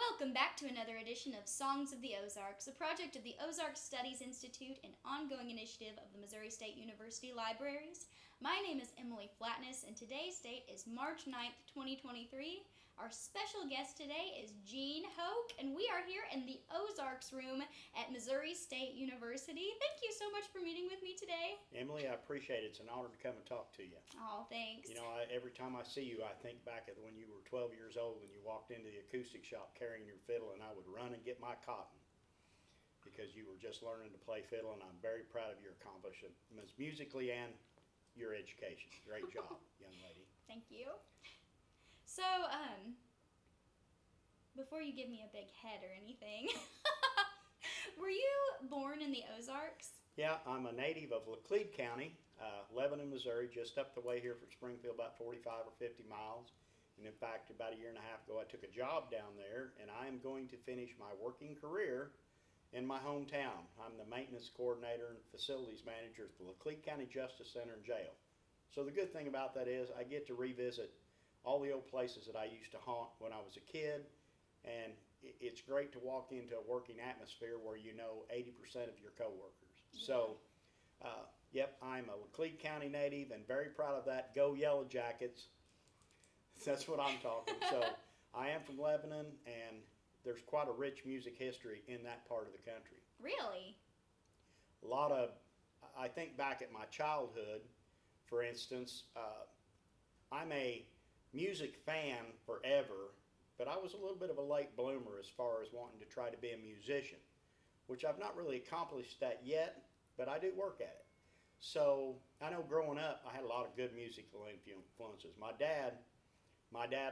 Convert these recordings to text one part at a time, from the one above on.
Welcome back to another edition of Songs of the Ozarks, a project of the Ozarks Studies Institute and ongoing initiative of the Missouri State University Libraries. My name is Emalee Flatness, and today's date is March 9th, 2023. Our special guest today is Gene Hoke, and we are here in the Ozarks Room at Missouri State University. Thank you so much for meeting with me today. Emalee, I appreciate it. It's an honor to come and talk to you. Oh, thanks. You know, every time I see you, I think back at when you were 12 years old and you walked into the Acoustic Shoppe carrying your fiddle, and I would run and get my cotton because you were just learning to play fiddle, and I'm very proud of your accomplishments musically and your education. Great job, young lady. Thank you. So, before you give me a big head or anything, were you born in the Ozarks? Yeah, I'm a native of Laclede County, Lebanon, Missouri, just up the way here from Springfield, about 45 or 50 miles. And in fact, about a year and a half ago, I took a job down there, and I am going to finish my working career in my hometown. I'm the maintenance coordinator and facilities manager at the Laclede County Justice Center and Jail. So the good thing about that is I get to revisit all the old places that I used to haunt when I was a kid, and it's great to walk into a working atmosphere where you know 80% of your coworkers. Yeah. So, yep, I'm a Laclede County native and very proud of that. Go Yellow Jackets. That's what I'm talking. So I am from Lebanon, and there's quite a rich music history in that part of the country. Really? A lot of, I think back at my childhood, for instance, I'm a music fan forever, but I was a little bit of a late bloomer as far as wanting to try to be a musician, which I've not really accomplished that yet, but I do work at it. So I know growing up, I had a lot of good musical influences. My dad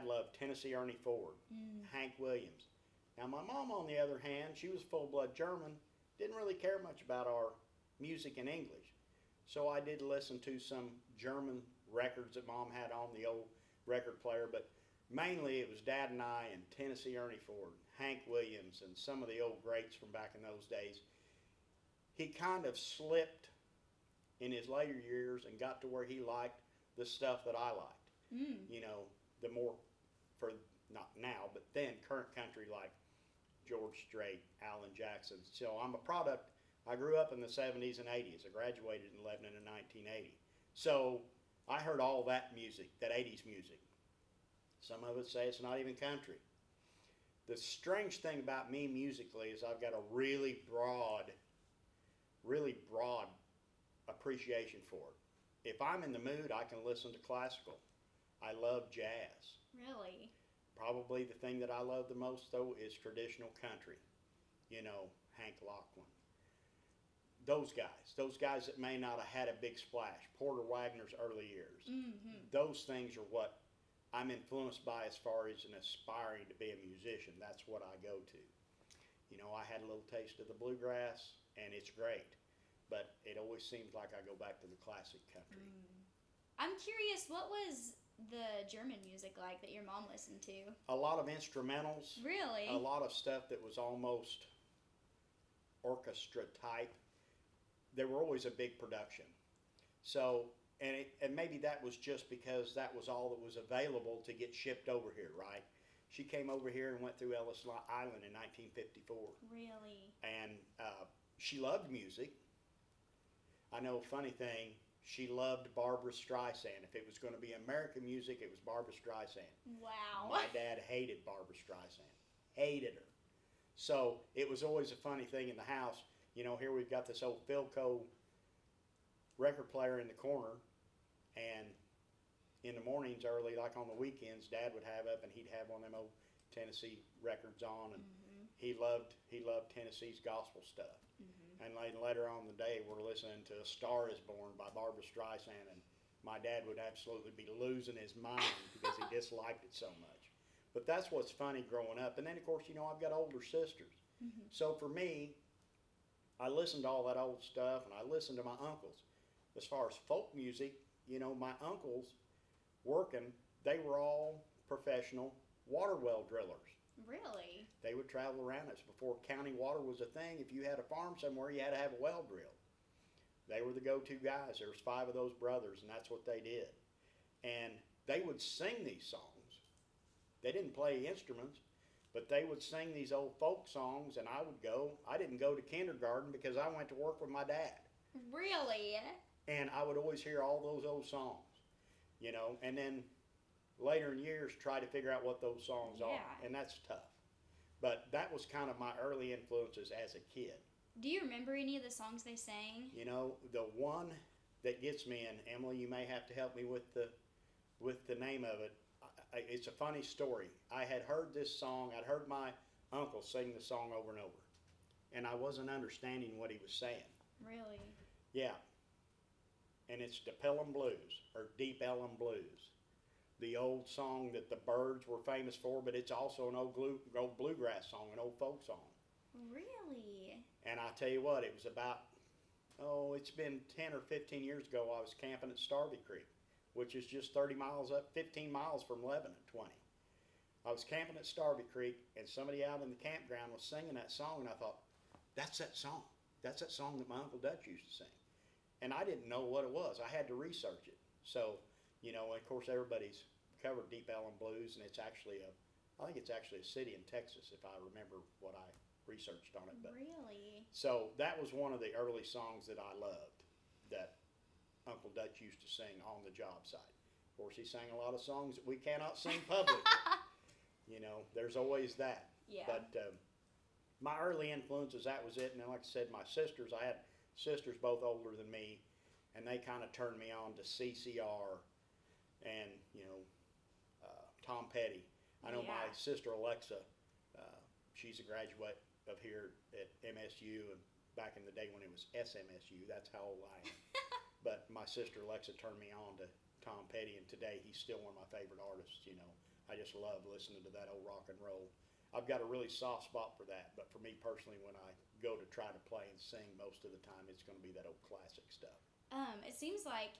loved Tennessee Ernie Ford, Hank Williams. Now my mom, on the other hand, she was full-blood German, didn't really care much about our music in English. So I did listen to some German records that Mom had on the old record player, but mainly it was Dad and I and Tennessee Ernie Ford, Hank Williams, and some of the old greats from back in those days. He kind of slipped in his later years and got to where he liked the stuff that I liked. You know, the more, for not now, but then current country like George Strait, Alan Jackson. So I'm a product. I grew up in the 70s and 80s. I graduated in Lebanon in 1980. So I heard all that music, that 80s music. Some of us say it's not even country. The strange thing about me musically is I've got a really broad appreciation for it. If I'm in the mood, I can listen to classical. I love jazz. Really? Probably the thing that I love the most, though, is traditional country. You know, Hank Locklin. Those guys that may not have had a big splash, Porter Wagner's early years. Those things are what I'm influenced by as far as an aspiring to be a musician. That's what I go to. You know, I had a little taste of the bluegrass, and it's great, but it always seems like I go back to the classic country. I'm curious, what was the German music like that your mom listened to? A lot of instrumentals. Really? A lot of stuff that was almost orchestra type. There were always a big production. So, and maybe that was just because that was all that was available to get shipped over here, right? She came over here and went through Ellis Island in 1954. Really? And she loved music. I know a funny thing, she loved Barbra Streisand. If it was going to be American music, it was Barbra Streisand. Wow. My dad hated Barbra Streisand. Hated her. So it was always a funny thing in the house. You know, here we've got this old Philco record player in the corner, and in the mornings early, like on the weekends, Dad would have up and he'd have one of them old Tennessee records on, and he loved Tennessee's gospel stuff. And later on in the day, we're listening to A Star Is Born by Barbra Streisand, and my dad would absolutely be losing his mind because he disliked it so much. But that's what's funny growing up. And then, of course, you know, I've got older sisters. So for me, I listened to all that old stuff, and I listened to my uncles. As far as folk music, you know, my uncles working, they were all professional water well drillers. Really? They would travel around us. Before county water was a thing, if you had a farm somewhere, you had to have a well drilled. They were the go-to guys. There was 5 of those brothers, and that's what they did. And they would sing these songs. They didn't play instruments. But they would sing these old folk songs, and I would go. I didn't go to kindergarten because I went to work with my dad. Really? And I would always hear all those old songs, and then later in years try to figure out what those songs are. And that's tough. But that was kind of my early influences as a kid. Do you remember any of the songs they sang? The one that gets me, and Emily, you may have to help me with the name of it. It's a funny story. I had heard this song. I'd heard my uncle sing the song over and over, and I wasn't understanding what he was saying. Really? Yeah. And it's the Pelham Blues, or Deep Ellum Blues, the old song that the Byrds were famous for, but it's also an old bluegrass song, an old folk song. Really? And I tell you what, it was about, it's been 10 or 15 years ago. I was camping at Starvey Creek, which is just 30 miles up, 15 miles from Lebanon, 20. I was camping at Starvey Creek, and somebody out in the campground was singing that song, and I thought, that's that song. That's that song that my Uncle Dutch used to sing. And I didn't know what it was. I had to research it. So, of course, everybody's covered Deep Ellum Blues, and I think it's actually a city in Texas, if I remember what I researched on it. But, really? So that was one of the early songs that I loved, that Uncle Dutch used to sing on the job site. Of course, he sang a lot of songs that we cannot sing publicly. There's always that. Yeah. But my early influences, that was it. And then, like I said, my sisters, I had sisters both older than me, and they kind of turned me on to CCR and, Tom Petty. I know my sister Alexa, she's a graduate of here at MSU, and back in the day when it was SMSU, that's how old I am. But my sister Alexa turned me on to Tom Petty, and today he's still one of my favorite artists. I just love listening to that old rock and roll. I've got a really soft spot for that, but for me personally, when I go to try to play and sing, most of the time it's going to be that old classic stuff. It seems like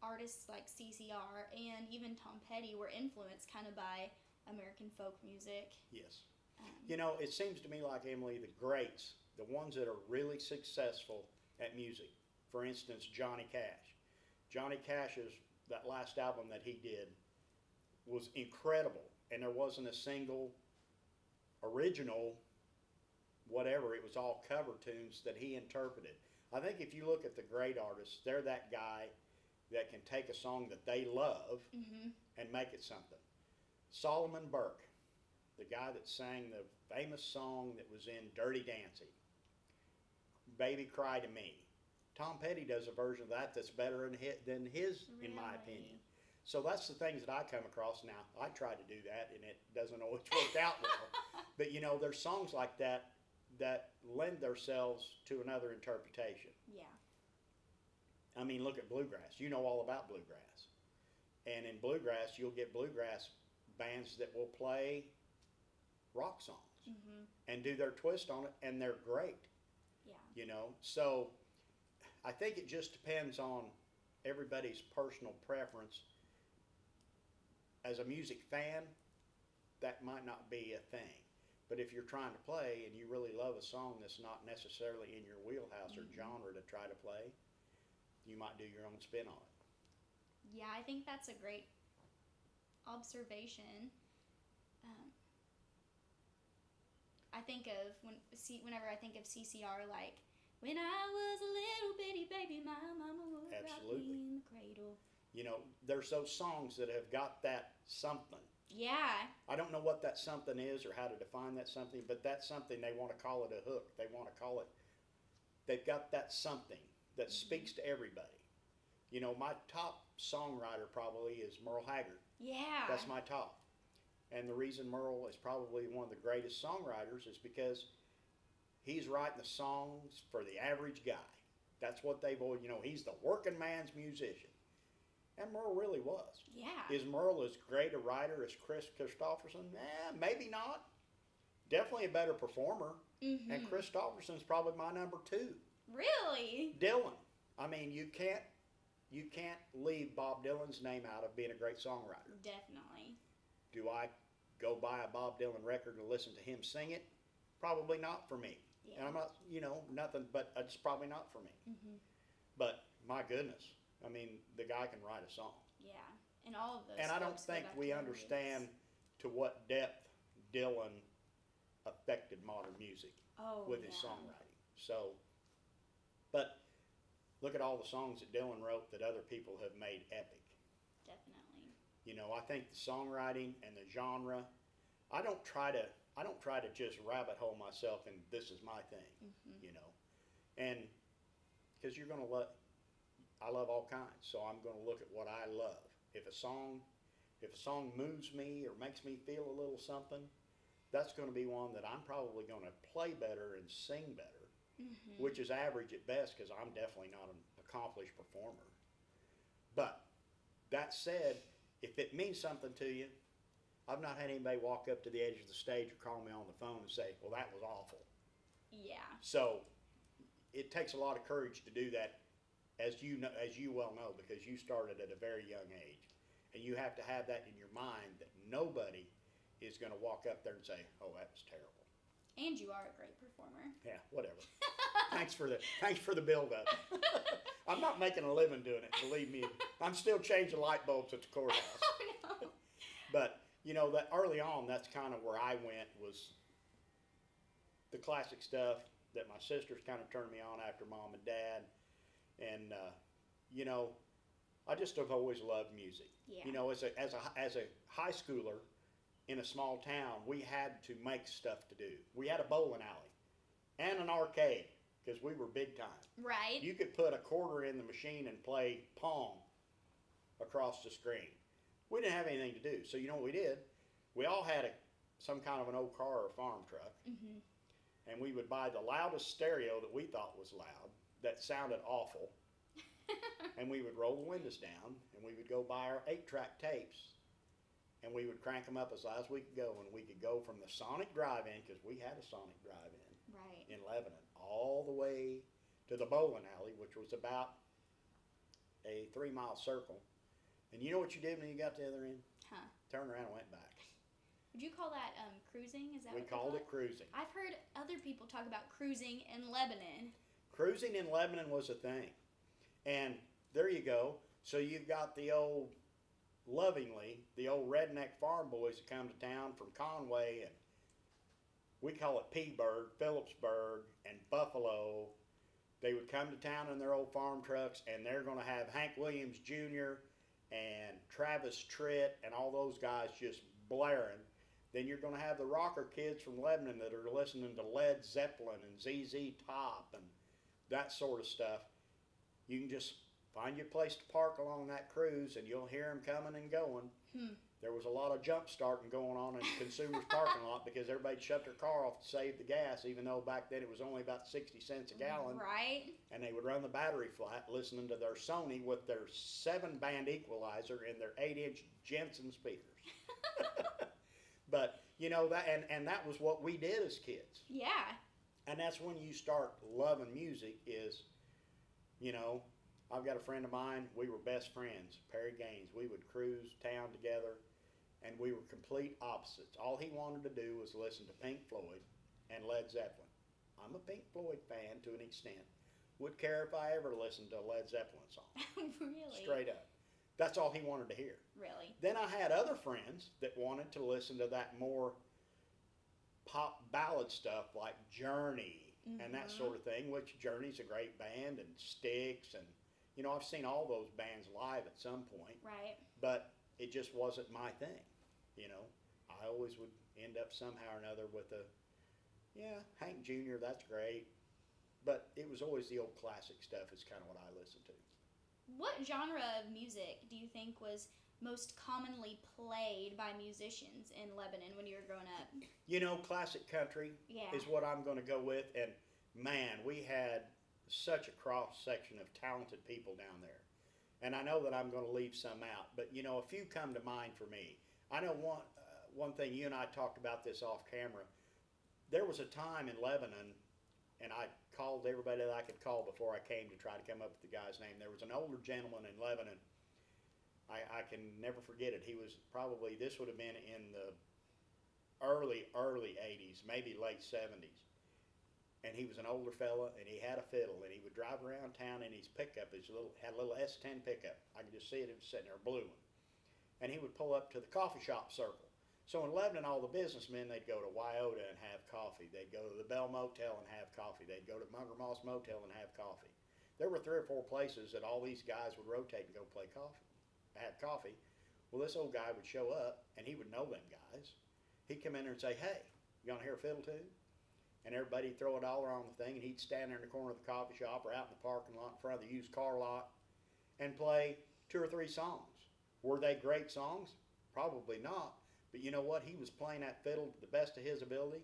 artists like CCR and even Tom Petty were influenced kind of by American folk music. Yes. It seems to me like, Emily, the greats, the ones that are really successful at music, for instance, Johnny Cash. Johnny Cash's, that last album that he did was incredible, and there wasn't a single original whatever. It was all cover tunes that he interpreted. I think if you look at the great artists, they're that guy that can take a song that they love and make it something. Solomon Burke, the guy that sang the famous song that was in Dirty Dancing, Baby Cry to Me. Tom Petty does a version of that that's better than his, in my opinion. So that's the things that I come across now. I try to do that, and it doesn't always work out well. But, there's songs like that lend themselves to another interpretation. Yeah. I mean, look at bluegrass. You know all about bluegrass. And in bluegrass, you'll get bluegrass bands that will play rock songs and do their twist on it, and they're great. Yeah. So I think it just depends on everybody's personal preference. As a music fan, that might not be a thing. But if you're trying to play and you really love a song that's not necessarily in your wheelhouse or genre to try to play, you might do your own spin on it. Yeah, I think that's a great observation. I think of whenever I think of CCR, like, when I was a little bitty baby, my mama would rock me in the cradle. There's those songs that have got that something. Yeah. I don't know what that something is or how to define that something, but that's something. They want to call it a hook. They want to call it, they've got that something that speaks to everybody. My top songwriter probably is Merle Haggard. Yeah. That's my top. And the reason Merle is probably one of the greatest songwriters is because he's writing the songs for the average guy. That's what they've always, he's the working man's musician. And Merle really was. Yeah. Is Merle as great a writer as Chris Christopherson? Maybe not. Definitely a better performer. And Christopherson's probably my number 2. Really? Dylan. I mean, you can't leave Bob Dylan's name out of being a great songwriter. Definitely. Do I go buy a Bob Dylan record and listen to him sing it? Probably not for me. Yeah. And I'm not, nothing, but it's probably not for me. But my goodness, I mean, the guy can write a song. Yeah, and all of those. And I don't think we understand to what depth Dylan affected modern music with his yeah. songwriting. So, but look at all the songs that Dylan wrote that other people have made epic. Definitely. You know, I think the songwriting and the genre, I don't try to just rabbit hole myself and this is my thing, you know. And because you're going to I love all kinds, so I'm going to look at what I love. If a song moves me or makes me feel a little something, that's going to be one that I'm probably going to play better and sing better, which is average at best because I'm definitely not an accomplished performer. But that said, if it means something to you, I've not had anybody walk up to the edge of the stage or call me on the phone and say, well, that was awful. Yeah. So it takes a lot of courage to do that, as you well know, because you started at a very young age. And you have to have that in your mind that nobody is going to walk up there and say, oh, that was terrible. And you are a great performer. Yeah, whatever. Thanks for the build-up. I'm not making a living doing it, believe me. I'm still changing light bulbs at the courthouse. Oh, no. But, you know, that early on, that's kind of where I went, was the classic stuff that my sisters kind of turned me on after mom and dad. And, you know, I just have always loved music. Yeah. You know, as a high schooler in a small town, we had to make stuff to do. We had a bowling alley and an arcade because we were big time. Right. You could put a quarter in the machine and play Pong across the screen. We didn't have anything to do. So you know what we did? We all had some kind of an old car or farm truck. And we would buy the loudest stereo that we thought was loud, that sounded awful. And we would roll the windows down, and we would go buy our 8-track tapes, and we would crank them up as loud as we could go, and we could go from the Sonic Drive-In, because we had a Sonic Drive-In in Lebanon, all the way to the bowling alley, which was about a 3-mile circle. And you know what you did when you got to the other end? Turned around and went back. Would you call that cruising? Is that we what they called call it cruising. I've heard other people talk about cruising in Lebanon. Cruising in Lebanon was a thing. And there you go. So you've got the old, lovingly, the old redneck farm boys that come to town from Conway, and we call it Peaburg, Phillipsburg, and Buffalo. They would come to town in their old farm trucks, and they're going to have Hank Williams Jr. and Travis Tritt and all those guys just blaring. Then you're going to have the rocker kids from Lebanon that are listening to Led Zeppelin and ZZ Top and that sort of stuff. You can just find your place to park along that cruise, and you'll hear them coming and going. There was a lot of jump starting going on in Consumers parking lot because everybody shut their car off to save the gas, even though back then it was only about 60 cents a gallon. Right. And they would run the battery flat listening to their Sony with their 7-band equalizer and their 8-inch Jensen speakers. But, you know, and that was what we did as kids. Yeah. And that's when you start loving music is, you know, I've got a friend of mine, we were best friends, Perry Gaines. We would cruise town together, and we were complete opposites. All he wanted to do was listen to Pink Floyd and Led Zeppelin. I'm a Pink Floyd fan to an extent. Would care if I ever listened to a Led Zeppelin song. Really? Straight up. That's all he wanted to hear. Really? Then I had other friends that wanted to listen to that more pop ballad stuff like Journey and that sort of thing, which Journey's a great band, and Styx, and, you know, I've seen all those bands live at some point. Right. But it just wasn't my thing, you know. I always would end up somehow or another with Hank Jr., that's great. But it was always the old classic stuff is kind of what I listened to. What genre of music do you think was most commonly played by musicians in Lebanon when you were growing up? You know, classic country is what I'm going to go with. And, man, we had such a cross-section of talented people down there. And I know that I'm going to leave some out. But, you know, a few come to mind for me. I know one thing, you and I talked about this off camera. There was a time in Lebanon, and I called everybody that I could call before I came to try to come up with the guy's name. There was an older gentleman in Lebanon. I can never forget it. He was probably, this would have been in the early 80s, maybe late 70s. And he was an older fella, and he had a fiddle, and he would drive around town in his pickup, had a little S10 pickup. I could just see it was sitting there, blue one. And he would pull up to the coffee shop circle. So in Lebanon, all the businessmen, they'd go to Wyota and have coffee. They'd go to the Bell Motel and have coffee. They'd go to Munger Moss Motel and have coffee. There were 3 or 4 places that all these guys would rotate and go play coffee, have coffee. Well, this old guy would show up, and he would know them guys. He'd come in there and say, hey, you want to hear a fiddle tune? And everybody would throw $1 on the thing, and he'd stand there in the corner of the coffee shop or out in the parking lot in front of the used car lot and play 2 or 3 songs. Were they great songs? Probably not. But you know what? He was playing that fiddle to the best of his ability,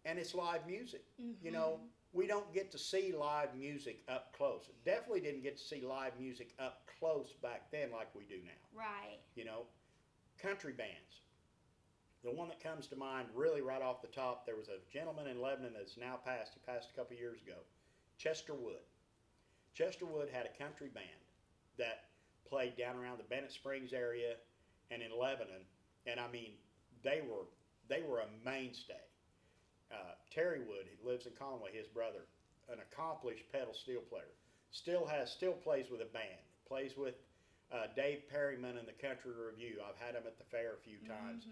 and it's live music. You know, we don't get to see live music up close. Definitely didn't get to see live music up close back then like we do now. Right. You know, country bands. The one that comes to mind really right off the top, there was a gentleman in Lebanon that's now passed. He passed a couple years ago. Chester Wood. Chester Wood had a country band that played down around the Bennett Springs area and in Lebanon. And I mean, they were a mainstay. Terry Wood, he lives in Conway, his brother, an accomplished pedal steel player, still plays with a band, plays with Dave Perryman and the Country Review. I've had them at the fair a few times.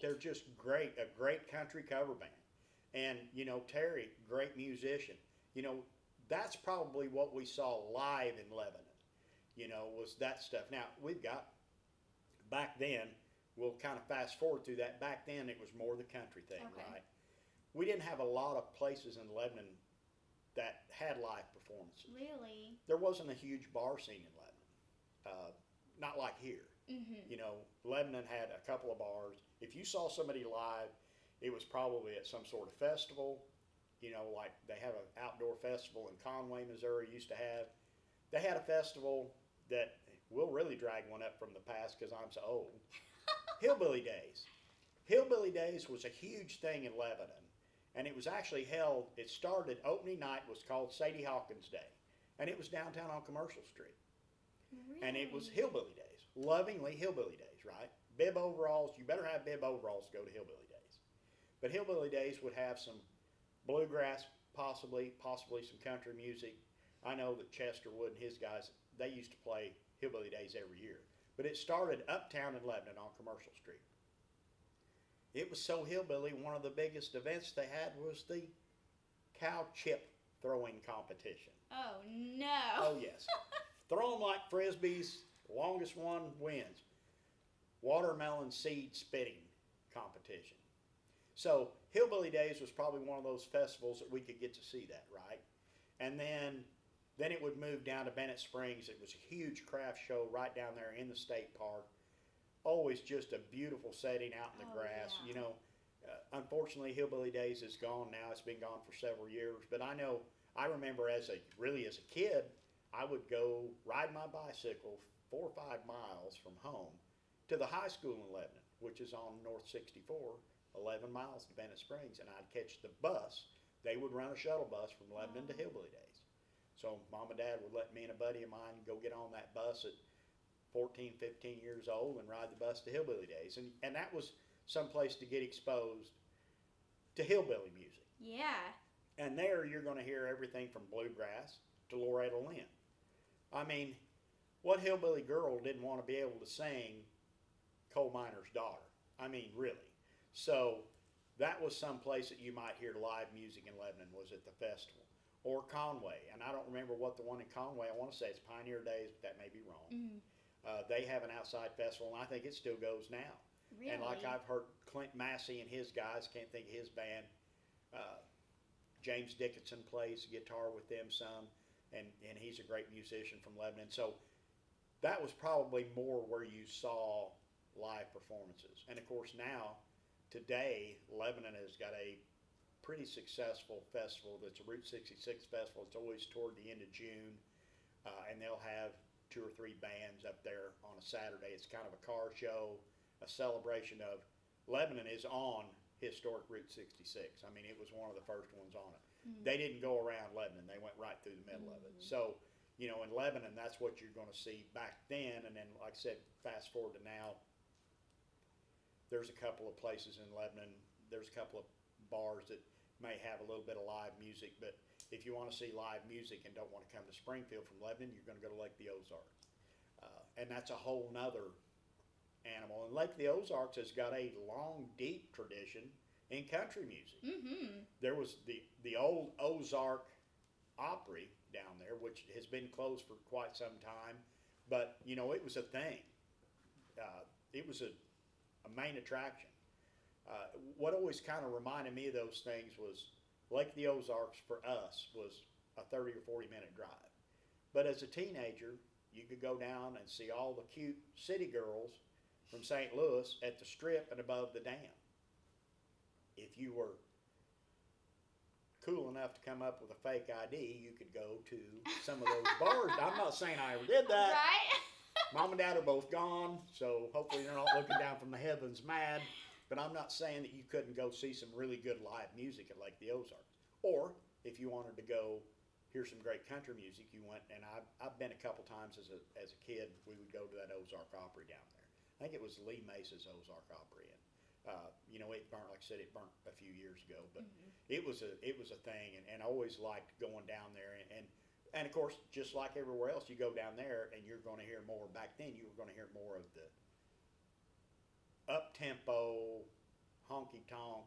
They're just great, a great country cover band. And, you know, Terry, great musician. You know, that's probably what we saw live in Lebanon, you know, was that stuff. Now, we've got, back then, we'll kind of fast forward through that. Back then, it was more the country thing, right? We didn't have a lot of places in Lebanon that had live performances. Really? There wasn't a huge bar scene in Lebanon, not like here. You know, Lebanon had a couple of bars. If you saw somebody live, it was probably at some sort of festival. You know, like they have an outdoor festival in Conway, Missouri, used to have. They had a festival that, we'll really drag one up from the past because I'm so old. Hillbilly Days. Hillbilly Days was a huge thing in Lebanon. And it was actually held, it started, opening night was called Sadie Hawkins Day. And it was downtown on Commercial Street. Really? And it was Hillbilly Days. Lovingly Hillbilly Days, right? Bib overalls, you better have bib overalls to go to Hillbilly Days. But Hillbilly Days would have some bluegrass, possibly some country music. I know that Chester Wood and his guys, they used to play Hillbilly Days every year. But it started uptown in Lebanon on Commercial Street. It was so hillbilly, one of the biggest events they had was the cow chip throwing competition. Oh, no. Oh, yes. Throw them like frisbees, longest one wins. Watermelon seed spitting competition. So Hillbilly Days was probably one of those festivals that we could get to see that, right? And then it would move down to Bennett Springs. It was a huge craft show right down there in the state park. Always just a beautiful setting out in the grass. Yeah. You know, unfortunately, Hillbilly Days is gone now. It's been gone for several years. But I remember as a kid, I would go ride my bicycle 4 or 5 miles from home to the high school in Lebanon, which is on North 64, 11 miles to Bennett Springs, and I'd catch the bus. They would run a shuttle bus from Lebanon to Hillbilly Days. So Mom and Dad would let me and a buddy of mine go get on that bus at 14, 15 years old and ride the bus to Hillbilly Days. And that was some place to get exposed to hillbilly music. Yeah. And there you're going to hear everything from bluegrass to Loretta Lynn. I mean, what hillbilly girl didn't want to be able to sing Coal Miner's Daughter? I mean, really. So that was some place that you might hear live music in Lebanon, was at the festival. Or Conway. And I don't remember what the one in Conway, I want to say it's Pioneer Days, but that may be wrong. They have an outside festival, and I think it still goes now. Really? And like I've heard Clint Massey and his guys, can't think of his band, James Dickinson plays guitar with them some, and he's a great musician from Lebanon. So that was probably more where you saw live performances. And of course now, today, Lebanon has got a pretty successful festival that's a Route 66 festival. It's always toward the end of June, and they'll have 2 or 3 bands up there on a Saturday. It's kind of a car show, a celebration of Lebanon is on historic Route 66. I mean, it was one of the first ones on it. They didn't go around Lebanon. They went right through the middle of it. So, you know, in Lebanon, that's what you're going to see back then. And then, like I said, fast forward to now, there's a couple of places in Lebanon. There's a couple of bars that may have a little bit of live music, but if you want to see live music and don't want to come to Springfield from Lebanon, you're going to go to Lake the Ozarks. And that's a whole nother animal. And Lake of the Ozarks has got a long, deep tradition in country music. Mm-hmm. There was the old Ozark Opry down there, which has been closed for quite some time, but you know, it was a thing. It was a main attraction. What always kind of reminded me of those things was Lake of the Ozarks for us was a 30 or 40 minute drive. But as a teenager, you could go down and see all the cute city girls from St. Louis at the Strip and above the dam. If you were cool enough to come up with a fake ID, you could go to some of those bars. I'm not saying I ever did that. Right? Mom and Dad are both gone, so hopefully they're not looking down from the heavens mad. But I'm not saying that you couldn't go see some really good live music at Lake the Ozarks. Or if you wanted to go hear some great country music, you went, and I've been a couple times as a kid. We would go to that Ozark Opry down there. I think it was Lee Mace's Ozark Opry, and you know, it burnt, like I said, it burnt a few years ago, but it was a thing, and I always liked going down there, and of course, just like everywhere else, you go down there and you're going to hear more. Back then, you were going to hear more of the up-tempo, honky-tonk,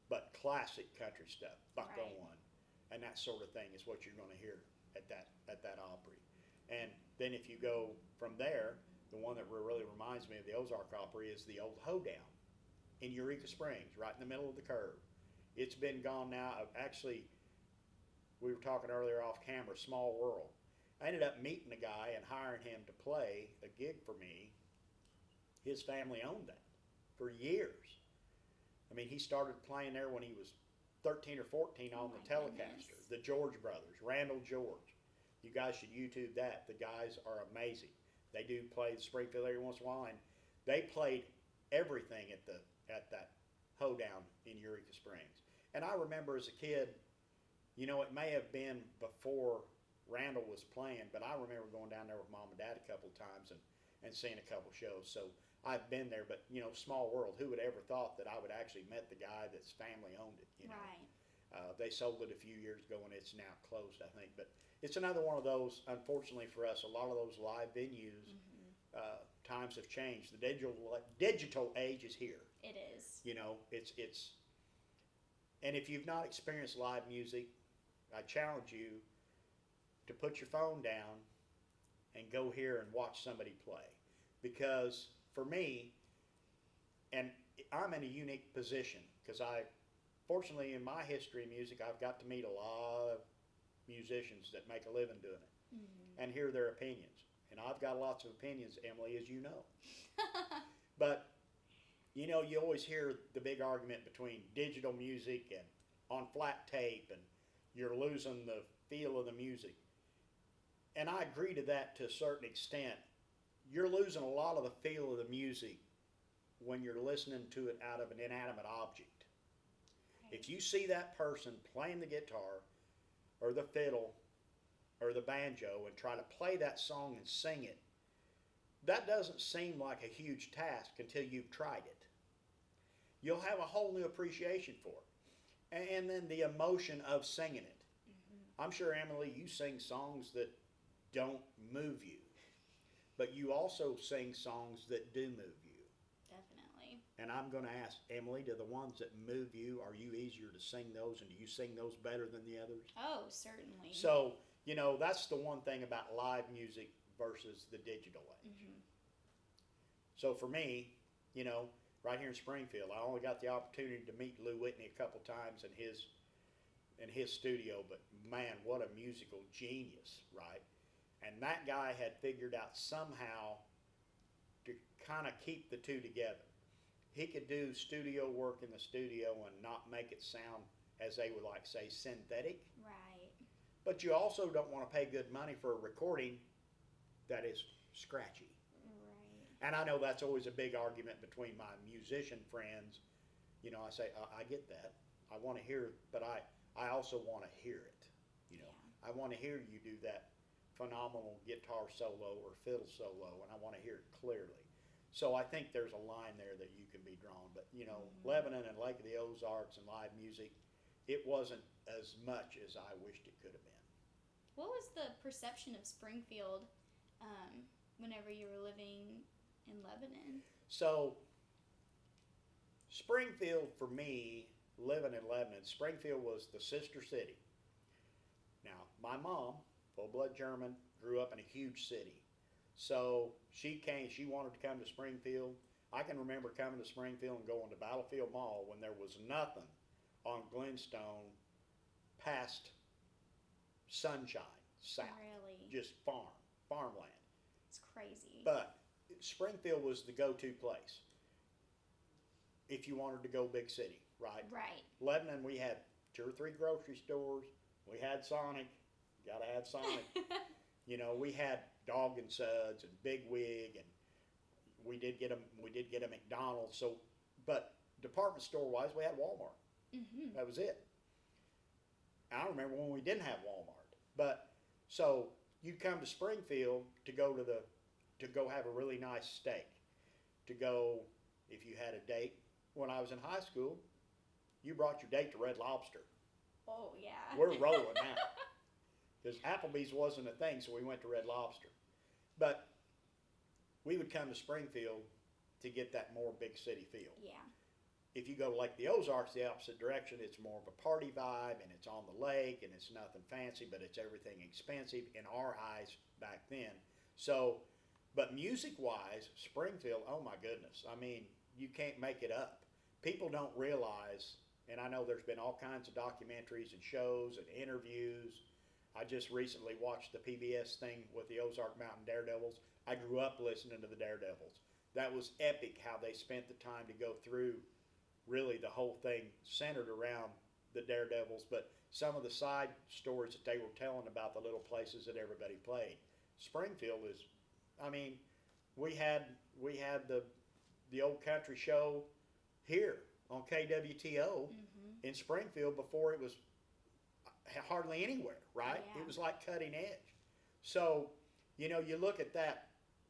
but classic country stuff, Buck Right. Owens, and that sort of thing is what you're going to hear at that Opry. And then if you go from there, the one that really reminds me of the Ozark Opry is the old Hoedown in Eureka Springs, right in the middle of the curve. It's been gone now. Actually, we were talking earlier off camera, small world. I ended up meeting a guy and hiring him to play a gig for me. His family owned that for years. I mean, he started playing there when he was 13 or 14 on the Telecaster. Goodness. The George brothers, Randall George. You guys should YouTube that. The guys are amazing. They do play the Springfield every once in a while, and they played everything at that Hoedown in Eureka Springs. And I remember as a kid, you know, it may have been before Randall was playing, but I remember going down there with Mom and Dad a couple of times and seeing a couple shows. So I've been there, but you know, small world. Who would ever thought that I would actually met the guy that's family owned it? You know? Right. They sold it a few years ago, and it's now closed, I think. But it's another one of those. Unfortunately for us, a lot of those live venues, times have changed. The digital age is here. It is. You know, it's. And if you've not experienced live music, I challenge you to put your phone down and go here and watch somebody play. Because for me, and I'm in a unique position because fortunately in my history of music, I've got to meet a lot of musicians that make a living doing it and hear their opinions. And I've got lots of opinions, Emalee, as you know. But, you know, you always hear the big argument between digital music and on flat tape, and you're losing the feel of the music. And I agree to that to a certain extent. You're losing a lot of the feel of the music when you're listening to it out of an inanimate object. Right. If you see that person playing the guitar or the fiddle or the banjo and try to play that song and sing it, that doesn't seem like a huge task until you've tried it. You'll have a whole new appreciation for it. And then the emotion of singing it. I'm sure, Emalee, you sing songs that don't move you, but you also sing songs that do move you. Definitely. And I'm going to ask, Emalee, do the ones that move you, are you easier to sing those, and do you sing those better than the others? Oh, certainly. So, you know, that's the one thing about live music versus the digital age. So for me, you know, right here in Springfield, I only got the opportunity to meet Lou Whitney a couple times in his studio, but man, what a musical genius, right? And that guy had figured out somehow to kind of keep the two together. He could do studio work in the studio and not make it sound, as they would like to say, synthetic. Right. But you also don't want to pay good money for a recording that is scratchy. Right. And I know that's always a big argument between my musician friends. You know, I say, I get that. I want to hear it, but I also want to hear it. You know, I want to hear you do that phenomenal guitar solo or fiddle solo, and I want to hear it clearly. So I think there's a line there that you can be drawn. But, you know, Lebanon and Lake of the Ozarks and live music, it wasn't as much as I wished it could have been. What was the perception of Springfield whenever you were living in Lebanon? happening. So, Springfield, for me, living in Lebanon, Springfield was the sister city. Now, my mom, full-blood German, grew up in a huge city. So, she wanted to come to Springfield. I can remember coming to Springfield and going to Battlefield Mall when there was nothing on Glenstone past Sunshine South. Really? Just farmland. It's crazy. But Springfield was the go-to place if you wanted to go big city, right? Right. Lebanon, we had 2 or 3 grocery stores. We had Sonic. Gotta have Sonic. You know, we had Dog and Suds and Big Wig, and we did get a McDonald's. So, but department store wise, we had Walmart. Mm-hmm. That was it. I remember when we didn't have Walmart. But so you'd come to Springfield to go have a really nice steak. To go, if you had a date. When I was in high school, you brought your date to Red Lobster. Oh yeah. We're rolling now. Because Applebee's wasn't a thing, so we went to Red Lobster. But we would come to Springfield to get that more big city feel. Yeah. If you go like the Ozarks, the opposite direction, it's more of a party vibe, and it's on the lake, and it's nothing fancy, but it's everything expensive in our eyes back then. So, but music-wise, Springfield, oh my goodness. I mean, you can't make it up. People don't realize, and I know there's been all kinds of documentaries and shows and interviews. I just recently watched the PBS thing with the Ozark Mountain Daredevils. I grew up listening to the Daredevils. That was epic how they spent the time to go through really the whole thing centered around the Daredevils, but some of the side stories that they were telling about the little places that everybody played. Springfield is, I mean, we had the old country show here on KWTO in Springfield before it was hardly anywhere, right? Yeah. It was like cutting edge. So, you know, you look at that,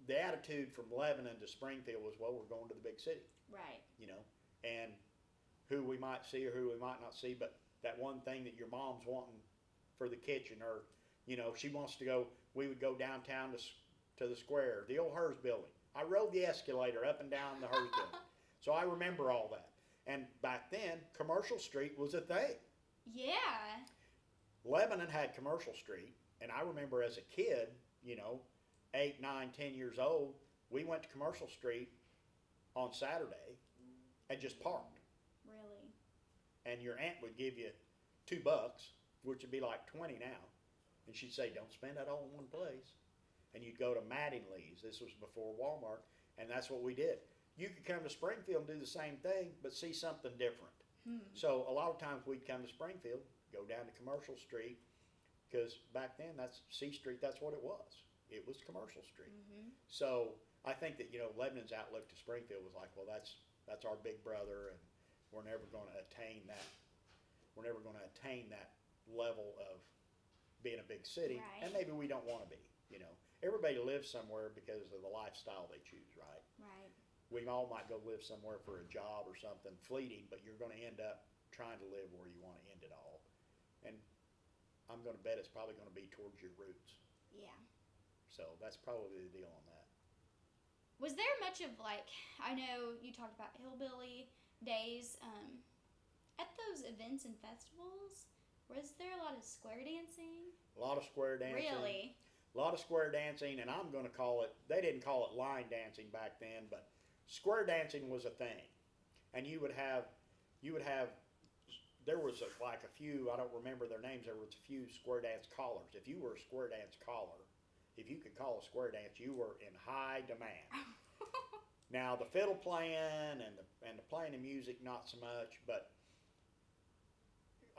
the attitude from Lebanon to Springfield was, well, we're going to the big city. Right. You know, and who we might see or who we might not see, but that one thing that your mom's wanting for the kitchen, or, you know, she wants to go, we would go downtown to the square, the old Hers building. I rode the escalator up and down the Hers building. So I remember all that. And back then, Commercial Street was a thing. Yeah. Lebanon had Commercial Street, and I remember as a kid, you know, 8, 9, 10 years old, we went to Commercial Street on Saturday and just parked. Really? And your aunt would give you $2, which would be like 20 now, and she'd say, don't spend that all in one place. And you'd go to Mattingly's. This was before Walmart, and that's what we did. You could come to Springfield and do the same thing, but see something different. So a lot of times we'd come to Springfield, go down to Commercial Street, because back then that's C Street, that's what it was. It was Commercial Street. So I think that, you know, Lebanon's outlook to Springfield was like, well, that's our big brother, and we're never going to attain that. We're never going to attain that level of being a big city, Right. and maybe we don't want to be. You know, everybody lives somewhere because of the lifestyle they choose, right? Right. We all might go live somewhere for a job or something fleeting, but you're going to end up trying to live where you want to end it all. And I'm going to bet it's probably going to be towards your roots. Yeah. So that's probably the deal on that. Was there much of, like, I know you talked about hillbilly days, at those events and festivals, was there a lot of square dancing? A lot of square dancing. Really? A lot of square dancing, and I'm going to call it, they didn't call it line dancing back then, but square dancing was a thing. And you would have, there was like a few, I don't remember their names, there was a few square dance callers. If you were a square dance caller, if you could call a square dance, you were in high demand. Now the fiddle playing and the playing of music, not so much, but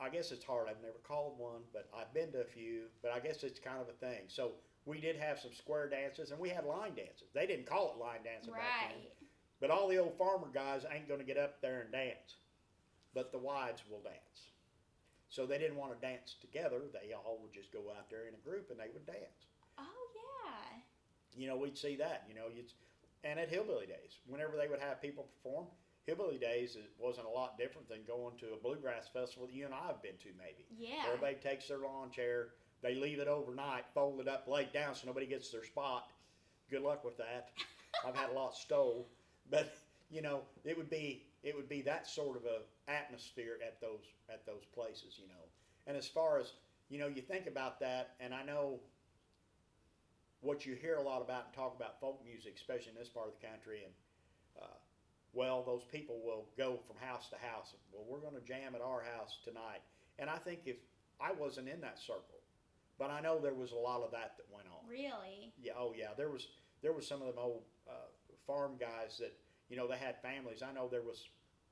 I guess it's hard. I've never called one, but I've been to a few, but I guess it's kind of a thing. So we did have some square dances, and we had line dances. They didn't call it line dancing back then. Right. But all the old farmer guys ain't going to get up there and dance. But the wives will dance. So they didn't want to dance together. They all would just go out there in a group, and they would dance. Oh, yeah. You know, we'd see that. You know, and at Hillbilly Days, whenever they would have people perform, Hillbilly Days wasn't a lot different than going to a bluegrass festival that you and I have been to, maybe. Yeah. Everybody takes their lawn chair, they leave it overnight, fold it up, lay it down so nobody gets their spot. Good luck with that. I've had a lot stole, but you know, it would be that sort of a atmosphere at those places, you know. And as far as, you know, you think about that, and I know what you hear a lot about and talk about folk music, especially in this part of the country, and well, those people will go from house to house. Well, we're going to jam at our house tonight. And I think if I wasn't in that circle, but I know there was a lot of that went on. Really? Yeah. Oh, yeah. There was some of them old farm guys that, you know, they had families. I know there's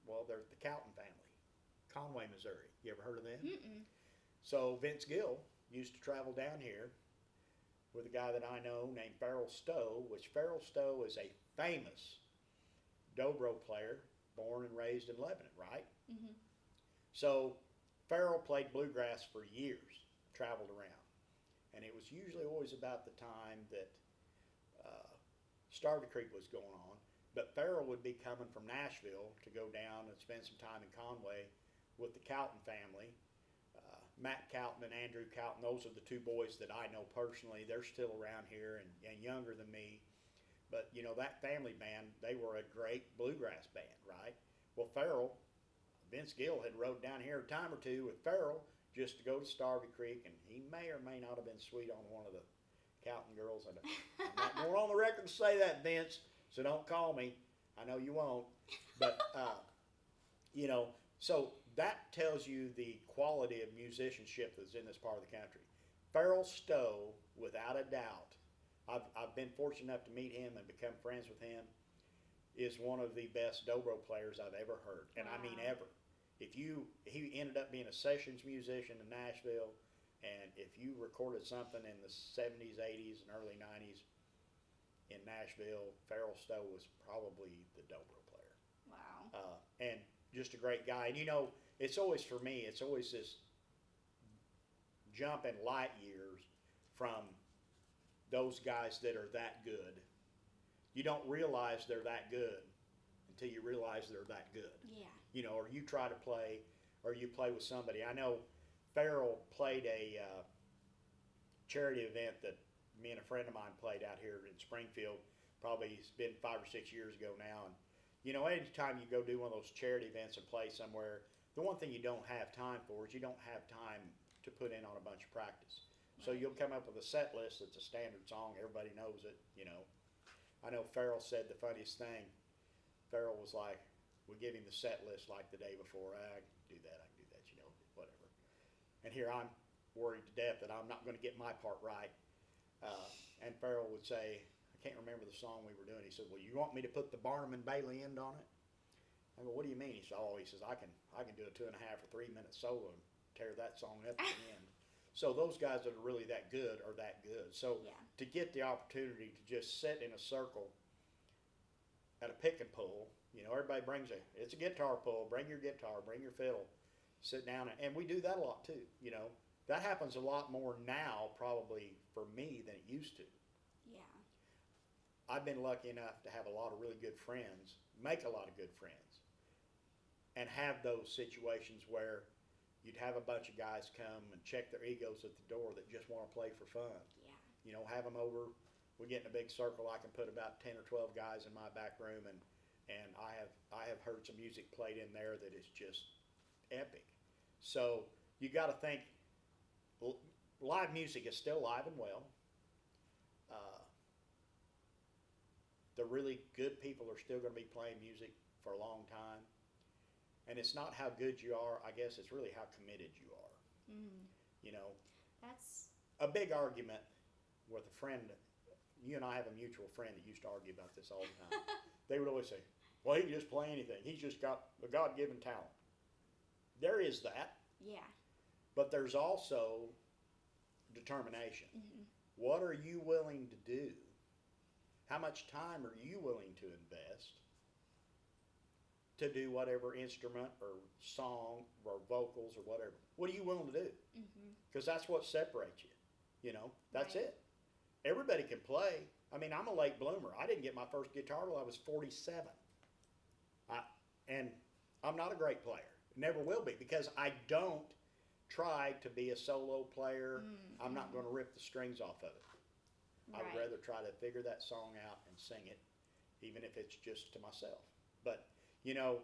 the Cowton family, Conway, Missouri. You ever heard of them? Mm-mm. So Vince Gill used to travel down here with a guy that I know named Farrell Stowe, which Farrell Stowe is a famous dobro player, born and raised in Lebanon, right? Mm-hmm. So Farrell played bluegrass for years, traveled around, and it was usually always about the time that Starvey Creek was going on. But Farrell would be coming from Nashville to go down and spend some time in Conway with the Cowton family. Matt Cowton and Andrew Cowton, those are the two boys that I know personally. They're still around here and younger than me. But, you know, that family band, they were a great bluegrass band, right? Well, Vince Gill had rode down here a time or two with Farrell just to go to Starvey Creek, and he may or may not have been sweet on one of the Cowton girls. I'm not going on the record to say that, Vince, so don't call me. I know you won't. But, you know, so that tells you the quality of musicianship that's in this part of the country. Farrell Stowe, without a doubt, I've been fortunate enough to meet him and become friends with him, is one of the best dobro players I've ever heard. And I mean ever. He ended up being a sessions musician in Nashville, and if you recorded something in the 70s, 80s, and early 90s in Nashville, Farrell Stowe was probably the dobro player. Wow. And just a great guy. And you know, it's always, for me, it's always this jump in light years from those guys that are that good. You don't realize they're that good until you realize they're that good. Yeah. You know, or you try to play, or you play with somebody. I know Farrell played a charity event that me and a friend of mine played out here in Springfield. Probably it's been 5 or 6 years ago now. And you know, anytime you go do one of those charity events and play somewhere, the one thing you don't have time for is you don't have time to put in on a bunch of practice. So you'll come up with a set list that's a standard song. Everybody knows it, you know. I know Farrell said the funniest thing. Farrell was like, we give him the set list like the day before. I can do that, you know, whatever. And here I'm worried to death that I'm not going to get my part right. And Farrell would say, I can't remember the song we were doing. He said, well, you want me to put the Barnum and Bailey end on it? I go, what do you mean? He said, I can do a 2.5 or 3 minute solo and tear that song up at the end. So those guys that are really that good are that good. So Yeah. to get the opportunity to just sit in a circle at a pick and pull, you know, everybody brings it's a guitar pull. Bring your guitar, bring your fiddle, sit down, and we do that a lot too. You know, that happens a lot more now probably for me than it used to. Yeah. I've been lucky enough to have a lot of really good friends, make a lot of good friends, and have those situations where you'd have a bunch of guys come and check their egos at the door that just want to play for fun. Yeah. You know, have them over. We get in a big circle. I can put about 10 or 12 guys in my back room, and I have heard some music played in there that is just epic. So you got to think live music is still alive and well. The really good people are still going to be playing music for a long time. And it's not how good you are, I guess it's really how committed you are. Mm. You know, That's a big argument with a friend, you and I have a mutual friend that used to argue about this all the time. They would always say, well, he can just play anything. He's just got a God-given talent. There is that, yeah. but there's also determination. Mm-hmm. What are you willing to do? How much time are you willing to invest to do whatever instrument or song or vocals or whatever? What are you willing to do? Because that's what separates you. You know, that's Right. it. Everybody can play. I mean, I'm a late bloomer. I didn't get my first guitar till I was 47. And I'm not a great player. Never will be, because I don't try to be a solo player. I'm not going to rip the strings off of it. I would Right. rather try to figure that song out and sing it. even if it's just to myself. But, you know,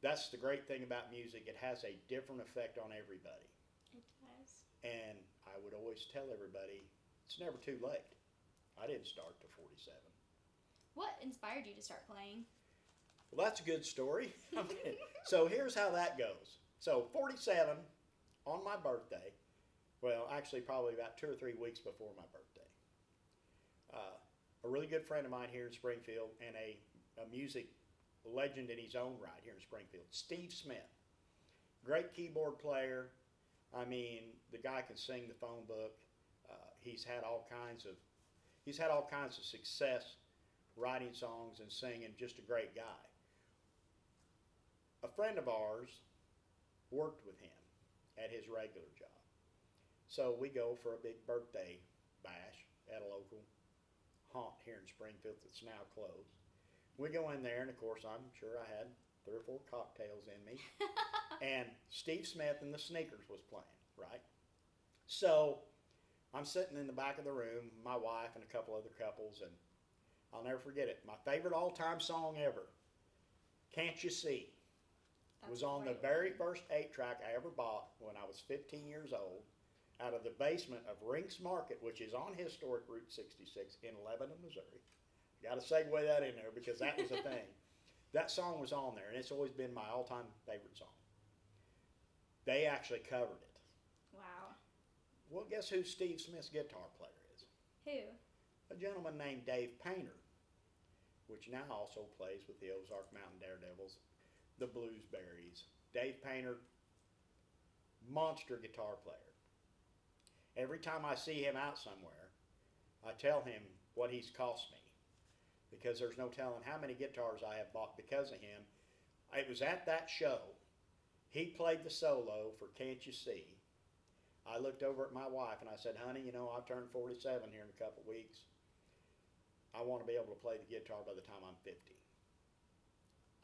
that's the great thing about music. It has a different effect on everybody. It does. And I would always tell everybody, it's never too late. I didn't start till 47. What inspired you to start playing? Well, that's a good story. So here's how that goes. So 47, on my birthday, well, actually probably about 2 or 3 weeks before my birthday, a really good friend of mine here in Springfield and a music legend in his own right here in Springfield, Steve Smith, great keyboard player. I mean, the guy can sing the phone book. He's had all kinds of success writing songs and singing. Just a great guy. A friend of ours worked with him at his regular job. So we go for a big birthday bash at a local haunt here in Springfield that's now closed. We go in there, and of course, I'm sure I had 3 or 4 cocktails in me. And Steve Smith and the Sneakers was playing, right? So I'm sitting in the back of the room, my wife and a couple other couples, and I'll never forget it. My favorite all-time song ever, Can't You See, was on the very first 8-track I ever bought when I was 15 years old out of the basement of Rinks Market, which is on historic Route 66 in Lebanon, Missouri. Got to segue that in there because that was a thing. That song was on there, and it's always been my all-time favorite song. They actually covered it. Wow. Well, guess who Steve Smith's guitar player is? Who? A gentleman named Dave Painter, which now also plays with the Ozark Mountain Daredevils, the Bluesberries. Dave Painter, monster guitar player. Every time I see him out somewhere, I tell him what he's cost me, because there's no telling how many guitars I have bought because of him. It was at that show. He played the solo for Can't You See. I looked over at my wife and I said, honey, you know, I've turned 47 here in a couple weeks. I want to be able to play the guitar by the time I'm 50.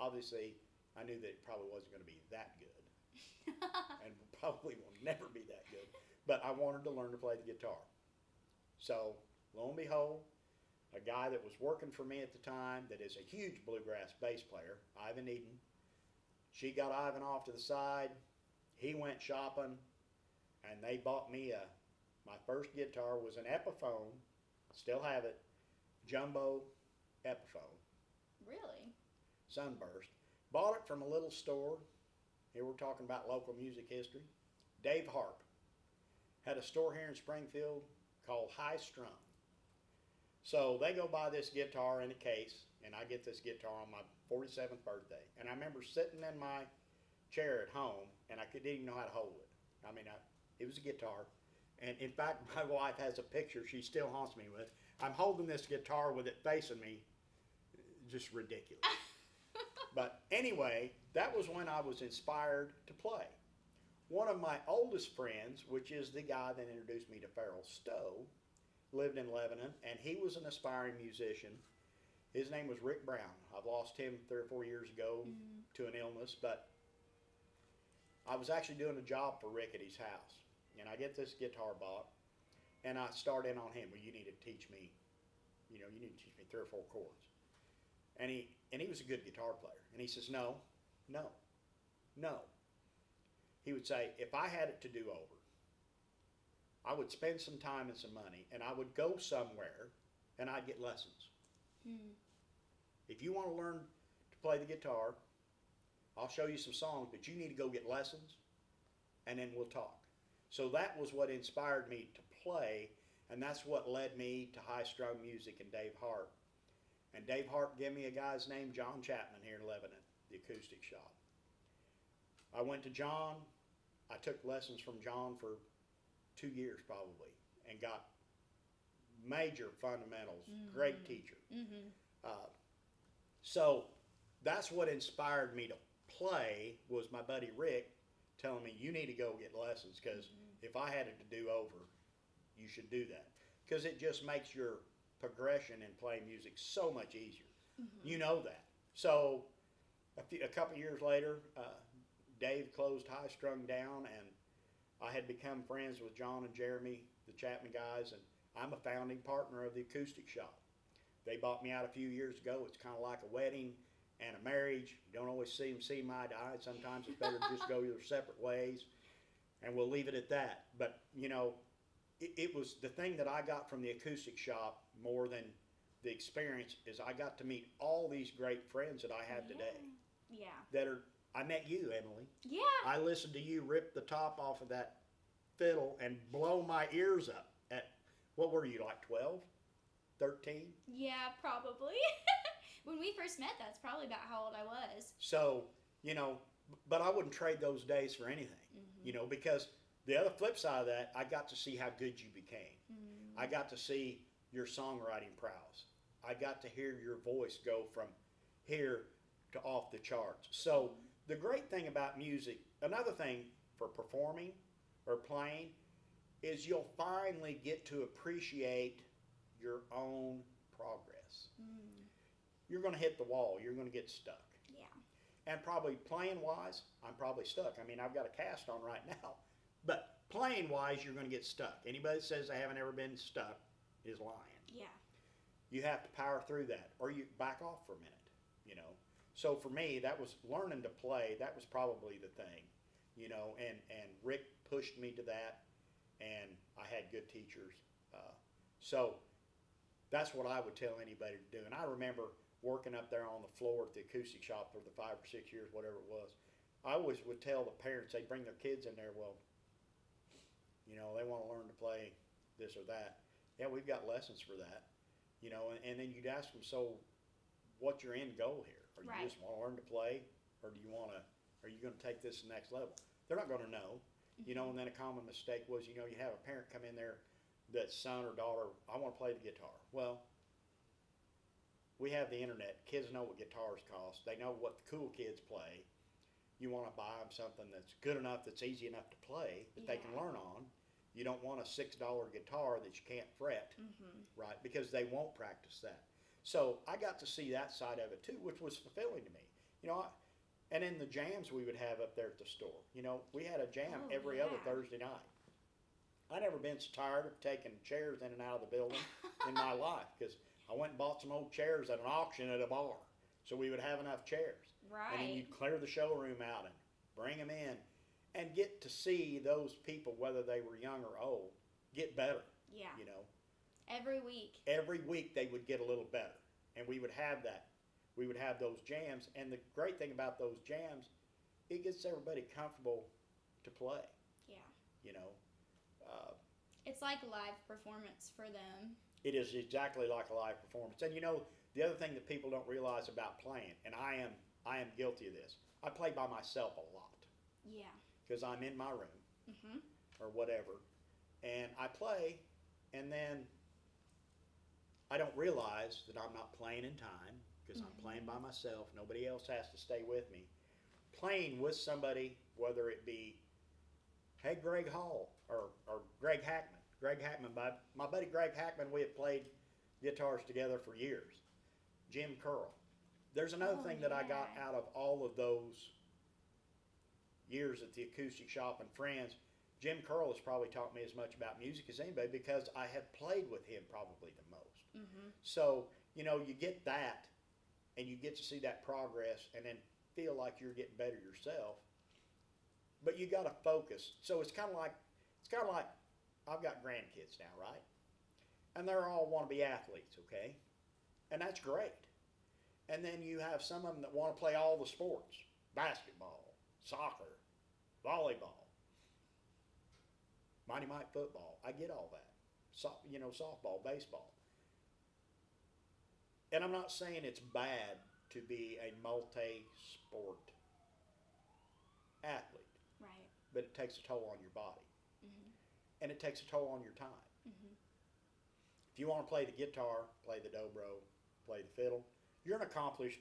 Obviously, I knew that it probably wasn't going to be that good and probably will never be that good, but I wanted to learn to play the guitar. So, lo and behold, a guy that was working for me at the time that is a huge bluegrass bass player, Ivan Eden. She got Ivan off to the side. He went shopping, and they bought me my first guitar was an Epiphone, still have it, jumbo Epiphone. Really? Sunburst. Bought it from a little store. Here we're talking about local music history. Dave Harp had a store here in Springfield called High Strung. So they go buy this guitar in a case, and I get this guitar on my 47th birthday. And I remember sitting in my chair at home, and I didn't even know how to hold it. I mean, it was a guitar. And in fact, my wife has a picture she still haunts me with. I'm holding this guitar with it facing me. Just ridiculous. But anyway, that was when I was inspired to play. One of my oldest friends, which is the guy that introduced me to Farrell Stowe, lived in Lebanon, and he was an aspiring musician. His name was Rick Brown. I've lost him 3 or 4 years ago to an illness, but I was actually doing a job for Rick at his house, and I get this guitar bought, and I start in on him. Well, you need to teach me, you need to teach me 3 or 4 chords. And he was a good guitar player, and he says, no. He would say, if I had it to do over, I would spend some time and some money, and I would go somewhere, and I'd get lessons. If you want to learn to play the guitar, I'll show you some songs, but you need to go get lessons, and then we'll talk. So that was what inspired me to play, and that's what led me to high-strung music and Dave Harp. And Dave Harp gave me a guy's named John Chapman here in Lebanon, the Acoustic Shoppe. I went to John. I took lessons from John for 2 years probably, and got major fundamentals. Great teacher. So that's what inspired me to play, was my buddy Rick telling me, you need to go get lessons, because if I had it to do over, you should do that, because it just makes your progression in playing music so much easier. You know that. So a couple years later, Dave closed High Strung down, and I had become friends with John and Jeremy, the Chapman guys, and I'm a founding partner of the Acoustic Shoppe. They bought me out a few years ago. It's kind of like a wedding and a marriage. You don't always see them see eye to eye. Sometimes it's better to just go your separate ways, and we'll leave it at that. But, you know, it was the thing that I got from the Acoustic Shoppe more than the experience is I got to meet all these great friends that I have today. Yeah. That are, I met you, Emalee. Yeah. I listened to you rip the top off of that fiddle and blow my ears up at, what were you, like 12, 13? Yeah, probably. When we first met, that's probably about how old I was. So, you know, but I wouldn't trade those days for anything, you know, because the other flip side of that, I got to see how good you became. I got to see your songwriting prowess. I got to hear your voice go from here to off the charts. So the great thing about music, another thing for performing or playing, is you'll finally get to appreciate your own progress. You're going to hit the wall. You're going to get stuck. Yeah. And probably playing wise, I'm probably stuck. I mean, I've got a cast on right now. But playing wise, you're going to get stuck. Anybody that says they haven't ever been stuck is lying. Yeah. You have to power through that, or you back off for a minute, you know. So for me, that was learning to play. That was probably the thing, you know, and Rick pushed me to that, and I had good teachers. So that's what I would tell anybody to do. And I remember working up there on the floor at the Acoustic Shoppe for the 5 or 6 years, whatever it was. I always would tell the parents, they'd bring their kids in there, well, you know, they want to learn to play this or that. Yeah, we've got lessons for that, you know, and then you'd ask them, so what's your end goal here? Or you just want to learn to play, or do you want to, are you going to take this to the next level? They're not going to know, you know, and then a common mistake was, you know, you have a parent come in there that's son or daughter, I want to play the guitar. Well, we have the internet. Kids know what guitars cost. They know what the cool kids play. You want to buy them something that's good enough, that's easy enough to play, that they can learn on. You don't want a $6 guitar that you can't fret, right? Because they won't practice that. So I got to see that side of it too, which was fulfilling to me. You know, and in the jams we would have up there at the store, you know, we had a jam every other Thursday night. I never been so tired of taking chairs in and out of the building in my life, because I went and bought some old chairs at an auction at a bar, so we would have enough chairs. Right. And then you'd clear the showroom out and bring them in and get to see those people, whether they were young or old, get better. Yeah. You know, Every week. every week they would get a little better, and we would have that. We would have those jams, and the great thing about those jams, it gets everybody comfortable to play. Yeah. You know, It's like a live performance for them. it is exactly like a live performance. And you know, the other thing that people don't realize about playing, and I am guilty of this. I play by myself a lot Yeah. because I'm in my room Mhm. or whatever, and I play, and then I don't realize that I'm not playing in time because I'm playing by myself. Nobody else has to stay with me. Playing with somebody, whether it be, hey, Greg Hall or Greg Hackman. Greg Hackman, my buddy Greg Hackman, we have played guitars together for years. Jim Curl. There's another thing that I got out of all of those years at the Acoustic Shoppe and friends. Jim Curl has probably taught me as much about music as anybody because I have played with him probably the most. So, you know, you get that and you get to see that progress and then feel like you're getting better yourself. But you got to focus. So it's kind of like I've got grandkids now, right? And they're all want to be athletes, okay? And that's great. And then you have some of them that want to play all the sports: basketball, soccer, volleyball, Mighty Mike football. I get all that. You know, softball, baseball. And I'm not saying it's bad to be a multi-sport athlete, Right. but it takes a toll on your body. And it takes a toll on your time. If you want to play the guitar, play the dobro, play the fiddle, you're an accomplished.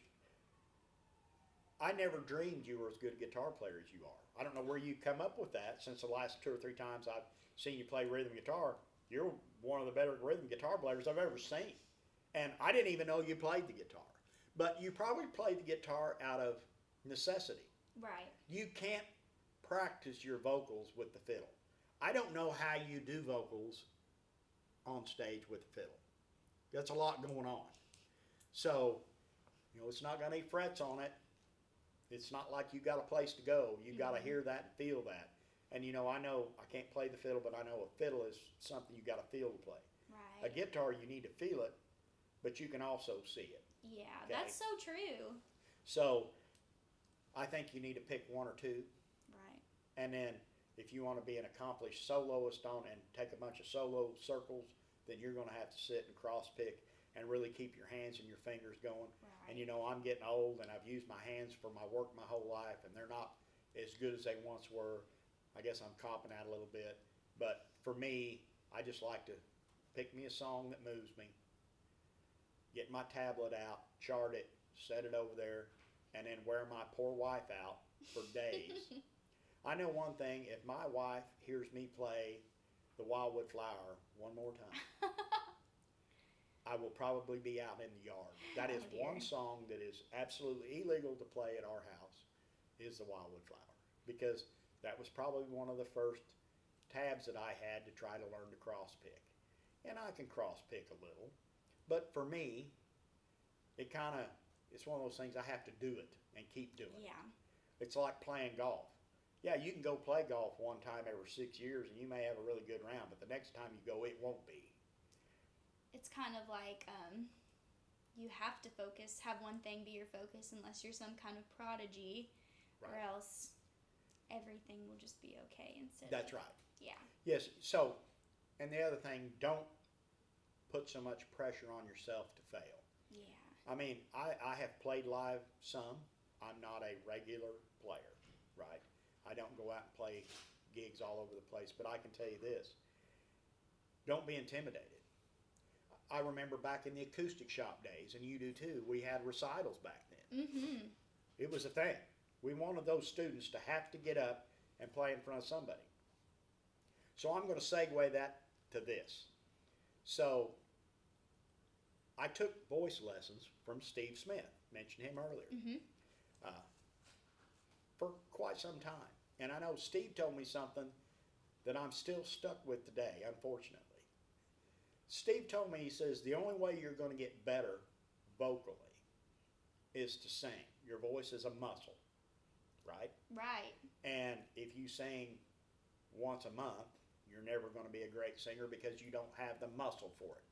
I never dreamed you were as good a guitar player as you are. I don't know where you come up with that, since the last 2 or 3 times I've seen you play rhythm guitar. You're one of the better rhythm guitar players I've ever seen. And I didn't even know you played the guitar. But you probably played the guitar out of necessity. Right. You can't practice your vocals with the fiddle. I don't know how you do vocals on stage with the fiddle. That's a lot going on. So, it's not got any frets on it. It's not like you got a place to go. You got to hear that and feel that. And I know I can't play the fiddle, but I know a fiddle is something you got to feel to play. Right. A guitar, you need to feel it, but you can also see it. Yeah, okay? that's so true. So, I think you need to pick one or two. Right. And then, if you want to be an accomplished soloist and take a bunch of solo circles, then you're going to have to sit and cross pick and really keep your hands and your fingers going. Right. And I'm getting old, and I've used my hands for my work my whole life, and they're not as good as they once were. I guess I'm copping out a little bit. But for me, I just like to pick me a song that moves me, get my tablet out, chart it, set it over there, and then wear my poor wife out for days. I know one thing, if my wife hears me play the Wildwood Flower one more time, I will probably be out in the yard. That is one song that is absolutely illegal to play at our house, is the Wildwood Flower. Because that was probably one of the first tabs that I had to try to learn to cross pick. And I can cross pick a little. But for me, it's one of those things I have to do it and keep doing it. Yeah. It's like playing golf. Yeah, you can go play golf one time every 6 years and you may have a really good round, but the next time you go, it won't be. It's kind of like you have to have one thing be your focus unless you're some kind of prodigy, Right. or else everything will just be okay instead. That's right. Yeah. Yes, so, and the other thing, don't put so much pressure on yourself to fail. Yeah. I mean, I have played live some. I'm not a regular player, right? I don't go out and play gigs all over the place, but I can tell you this. Don't be intimidated. I remember back in the Acoustic Shoppe days, and you do too, we had recitals back then. Mm-hmm. It was a thing. We wanted those students to have to get up and play in front of somebody. So I'm going to segue that to this. So I took voice lessons from Steve Smith, mentioned him earlier, Mm-hmm. for quite some time. And I know Steve told me something that I'm still stuck with today, unfortunately. Steve told me, he says, the only way you're going to get better vocally is to sing. Your voice is a muscle, right? Right. And if you sing once a month, you're never going to be a great singer because you don't have the muscle for it.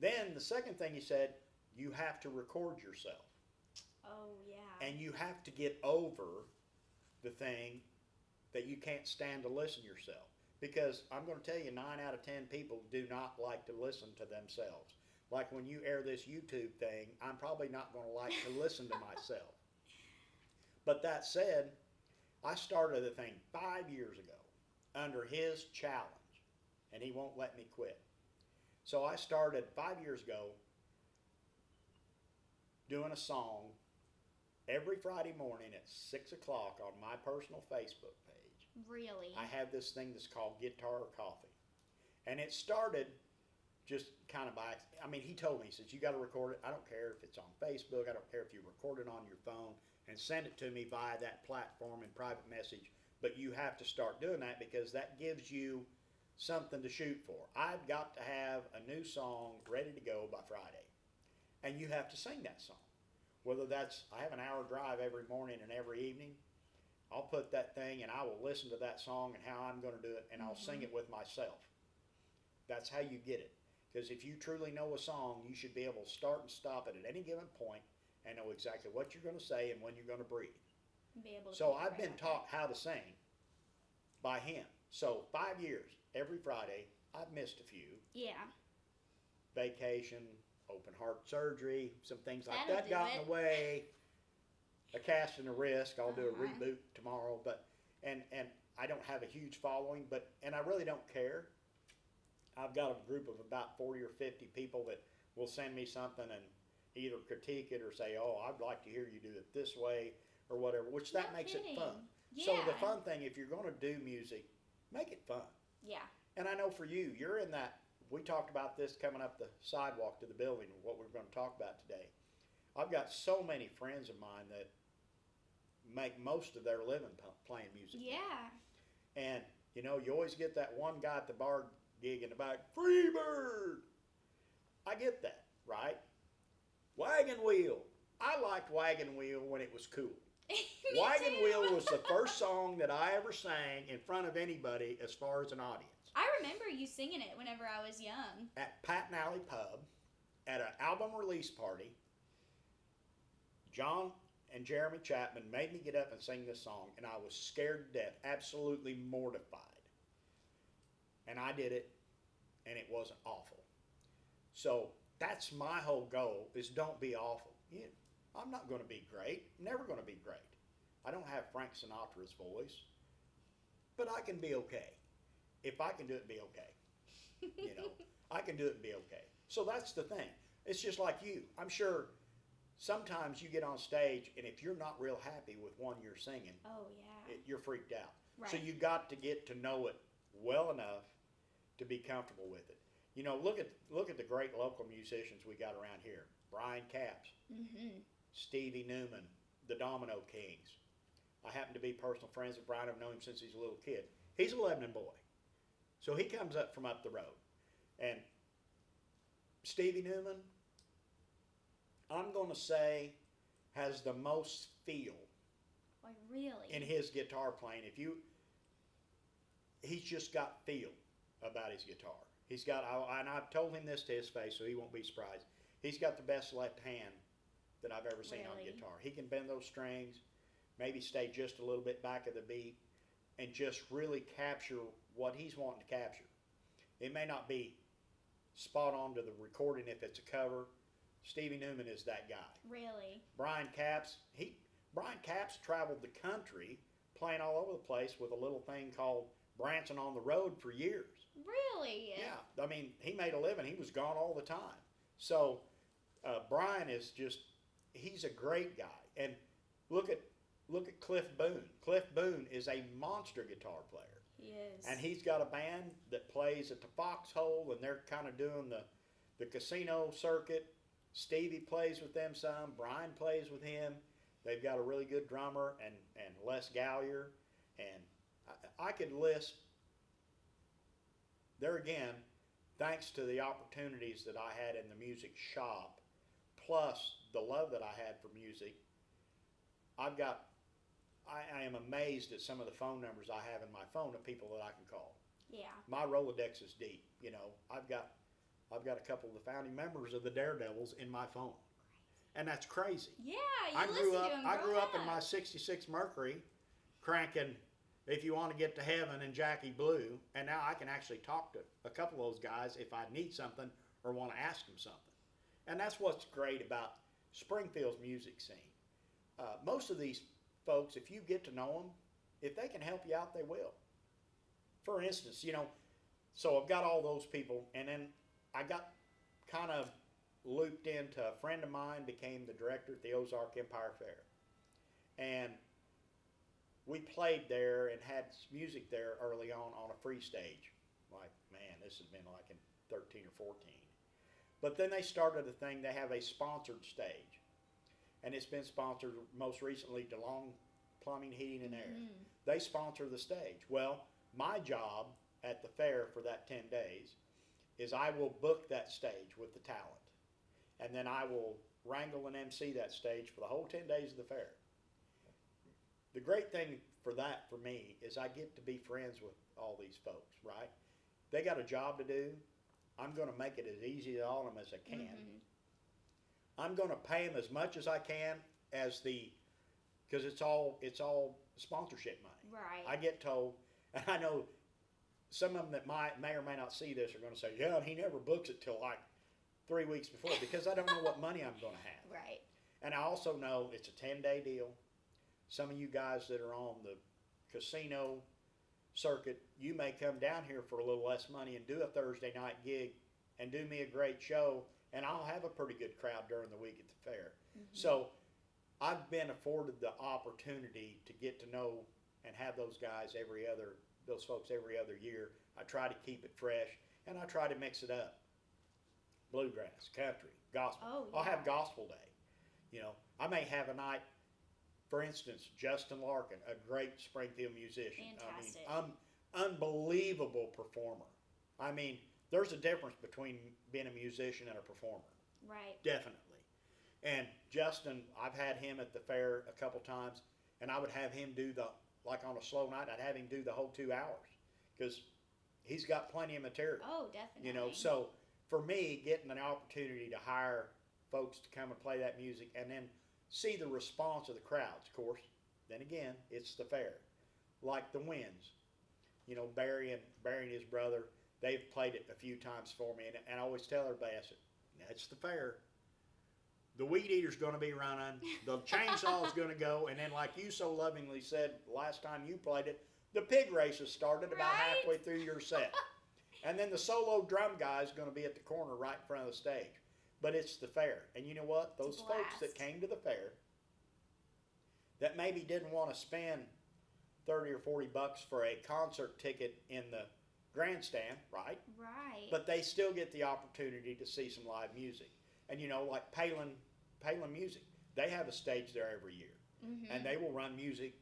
Then the second thing he said, you have to record yourself. Oh, yeah. And you have to get over the thing that you can't stand to listen yourself. Because I'm going to tell you, 9 out of 10 people do not like to listen to themselves. Like when you air this YouTube thing, I'm probably not going to like to listen to myself. But that said, I started the thing 5 years ago under his challenge, and he won't let me quit. So I started 5 years ago doing a song every Friday morning at 6 o'clock on my personal Facebook page. Really? I have this thing that's called Guitar or Coffee. And it started just kind of by, he told me, he says, you got to record it. I don't care if it's on Facebook. I don't care if you record it on your phone and send it to me via that platform in private message. But you have to start doing that because that gives you something to shoot for. I've got to have a new song ready to go by Friday. And you have to sing that song. Whether that's, I have an hour drive every morning and every evening. I'll put that thing and I will listen to that song and how I'm going to do it, and I'll sing it with myself. That's how you get it. Because if you truly know a song, you should be able to start and stop it at any given point and know exactly what you're going to say and when you're going to breathe. Be able to So pick I've been right taught how to sing by him. So 5 years, every Friday, I've missed a few. Yeah. Vacation, open heart surgery, some things like That'll that do got in it. the way. A cast and a risk. I'll do a Uh-huh. reboot tomorrow, but and I don't have a huge following, and I really don't care. I've got a group of about 40 or 50 people that will send me something and either critique it or say, "Oh, I'd like to hear you do it this way," or whatever. Which that No makes kidding. it fun. Yeah. So the fun thing, if you're going to do music, make it fun. Yeah. And I know for you, you're in that. We talked about this coming up the sidewalk to the building, what we're going to talk about today. I've got so many friends of mine that make most of their living playing music. Yeah. And, you always get that one guy at the bar gig in the back, "Freebird!" I get that, right? Wagon Wheel. I liked Wagon Wheel when it was cool. Me Wagon too. Wheel was the first song that I ever sang in front of anybody as far as an audience. I remember you singing it whenever I was young. At Patton Alley Pub, at an album release party, John and Jeremy Chapman made me get up and sing this song, and I was scared to death, absolutely mortified. And I did it, and it wasn't awful. So that's my whole goal, is don't be awful. Yeah, I'm not going to be great, never going to be great. I don't have Frank Sinatra's voice, but I can be okay. If I can do it and be okay, you know, I can do it and be okay. So that's the thing. It's just like you. I'm sure sometimes you get on stage, and if you're not real happy with one you're singing, Oh, yeah. you're freaked out. Right. So you got to get to know it well enough to be comfortable with it. You know, look at the great local musicians we got around here. Brian Capps, Mm-hmm. Stevie Newman, the Domino Kings. I happen to be personal friends with Brian. I've known him since he's a little kid. He's a Lebanon boy. So he comes up from up the road. And Stevie Newman, I'm going to say, has the most feel Like, really? in his guitar playing. He's just got feel about his guitar. He's got, and I've told him this to his face, so he won't be surprised. He's got the best left hand that I've ever seen on Really? guitar. He can bend those strings, maybe stay just a little bit back of the beat, and just really capture what he's wanting to capture. It may not be spot on to the recording if it's a cover. Stevie Newman is that guy. Really? Brian Capps traveled the country playing all over the place with a little thing called Branson on the Road for years. Really? Yeah, I mean, he made a living. He was gone all the time. So Brian is he's a great guy. And look at Cliff Boone. Cliff Boone is a monster guitar player. He is. And he's got a band that plays at the Foxhole, and they're kind of doing the casino circuit. Stevie plays with them some. Brian plays with him. They've got a really good drummer and Les Gallier. And I could list, there again, thanks to the opportunities that I had in the music shop, plus the love that I had for music, I am amazed at some of the phone numbers I have in my phone of people that I can call. Yeah. My Rolodex is deep. You know, I've got a couple of the founding members of the Daredevils in my phone, and that's crazy. Yeah, I you grew listened up. to him I grew growing up in my '66 Mercury, cranking "If You Want to Get to Heaven" and Jackie Blue, and now I can actually talk to a couple of those guys if I need something or want to ask them something. And that's what's great about Springfield's music scene. Most of these folks, if you get to know them, if they can help you out, they will. For instance, you know, so I've got all those people, and then I got kind of looped into a friend of mine became the director at the Ozark Empire Fair. And we played there and had music there early on a free stage. Like, man, this has been like in 13 or 14. But then they started a thing, they have a sponsored stage. And it's been sponsored most recently DeLong Plumbing, Heating, and Air. Mm-hmm. They sponsor the stage. Well, my job at the fair for that 10 days is I will book that stage with the talent. And then I will wrangle and MC that stage for the whole 10 days of the fair. The great thing for that for me is I get to be friends with all these folks, right? They got a job to do. I'm going to make it as easy on them as I can. Mm-hmm. I'm going to pay them as much as I can because it's all sponsorship money. Right. I get told, and I know some of them that may or may not see this are going to say, yeah, and he never books it till like 3 weeks before because I don't know what money I'm going to have. Right. And I also know it's a 10-day deal. Some of you guys that are on the casino circuit, you may come down here for a little less money and do a Thursday night gig and do me a great show, and I'll have a pretty good crowd during the week at the fair. Mm-hmm. So I've been afforded the opportunity to get to know and have those folks every other year. I try to keep it fresh, and I try to mix it up. Bluegrass, country, gospel. Oh, I'll yeah. have gospel day. You know, I may have a night, for instance, Justin Larkin, a great Springfield musician. Fantastic. I mean, unbelievable performer. I mean, there's a difference between being a musician and a performer. Right. Definitely. And Justin, I've had him at the fair a couple times, and I would have him do like on a slow night, I'd have him do the whole 2 hours because he's got plenty of material. Oh, definitely. You know, so for me, getting an opportunity to hire folks to come and play that music and then see the response of the crowds, of course, then again, it's the fair. Like the Winds, you know, Barry and his brother, they've played it a few times for me, and I always tell everybody, I said, that's the fair. The weed eater's going to be running, the chainsaw's going to go, and then like you so lovingly said last time you played it, the pig races started about halfway through your set. And then the solo drum guy is going to be at the corner right in front of the stage. But it's the fair. And you know what? Those folks that came to the fair that maybe didn't want to spend 30 or 40 bucks for a concert ticket in the grandstand, right? Right. But they still get the opportunity to see some live music. And you know, like Palin Music, they have a stage there every year. Mm-hmm. And they will run music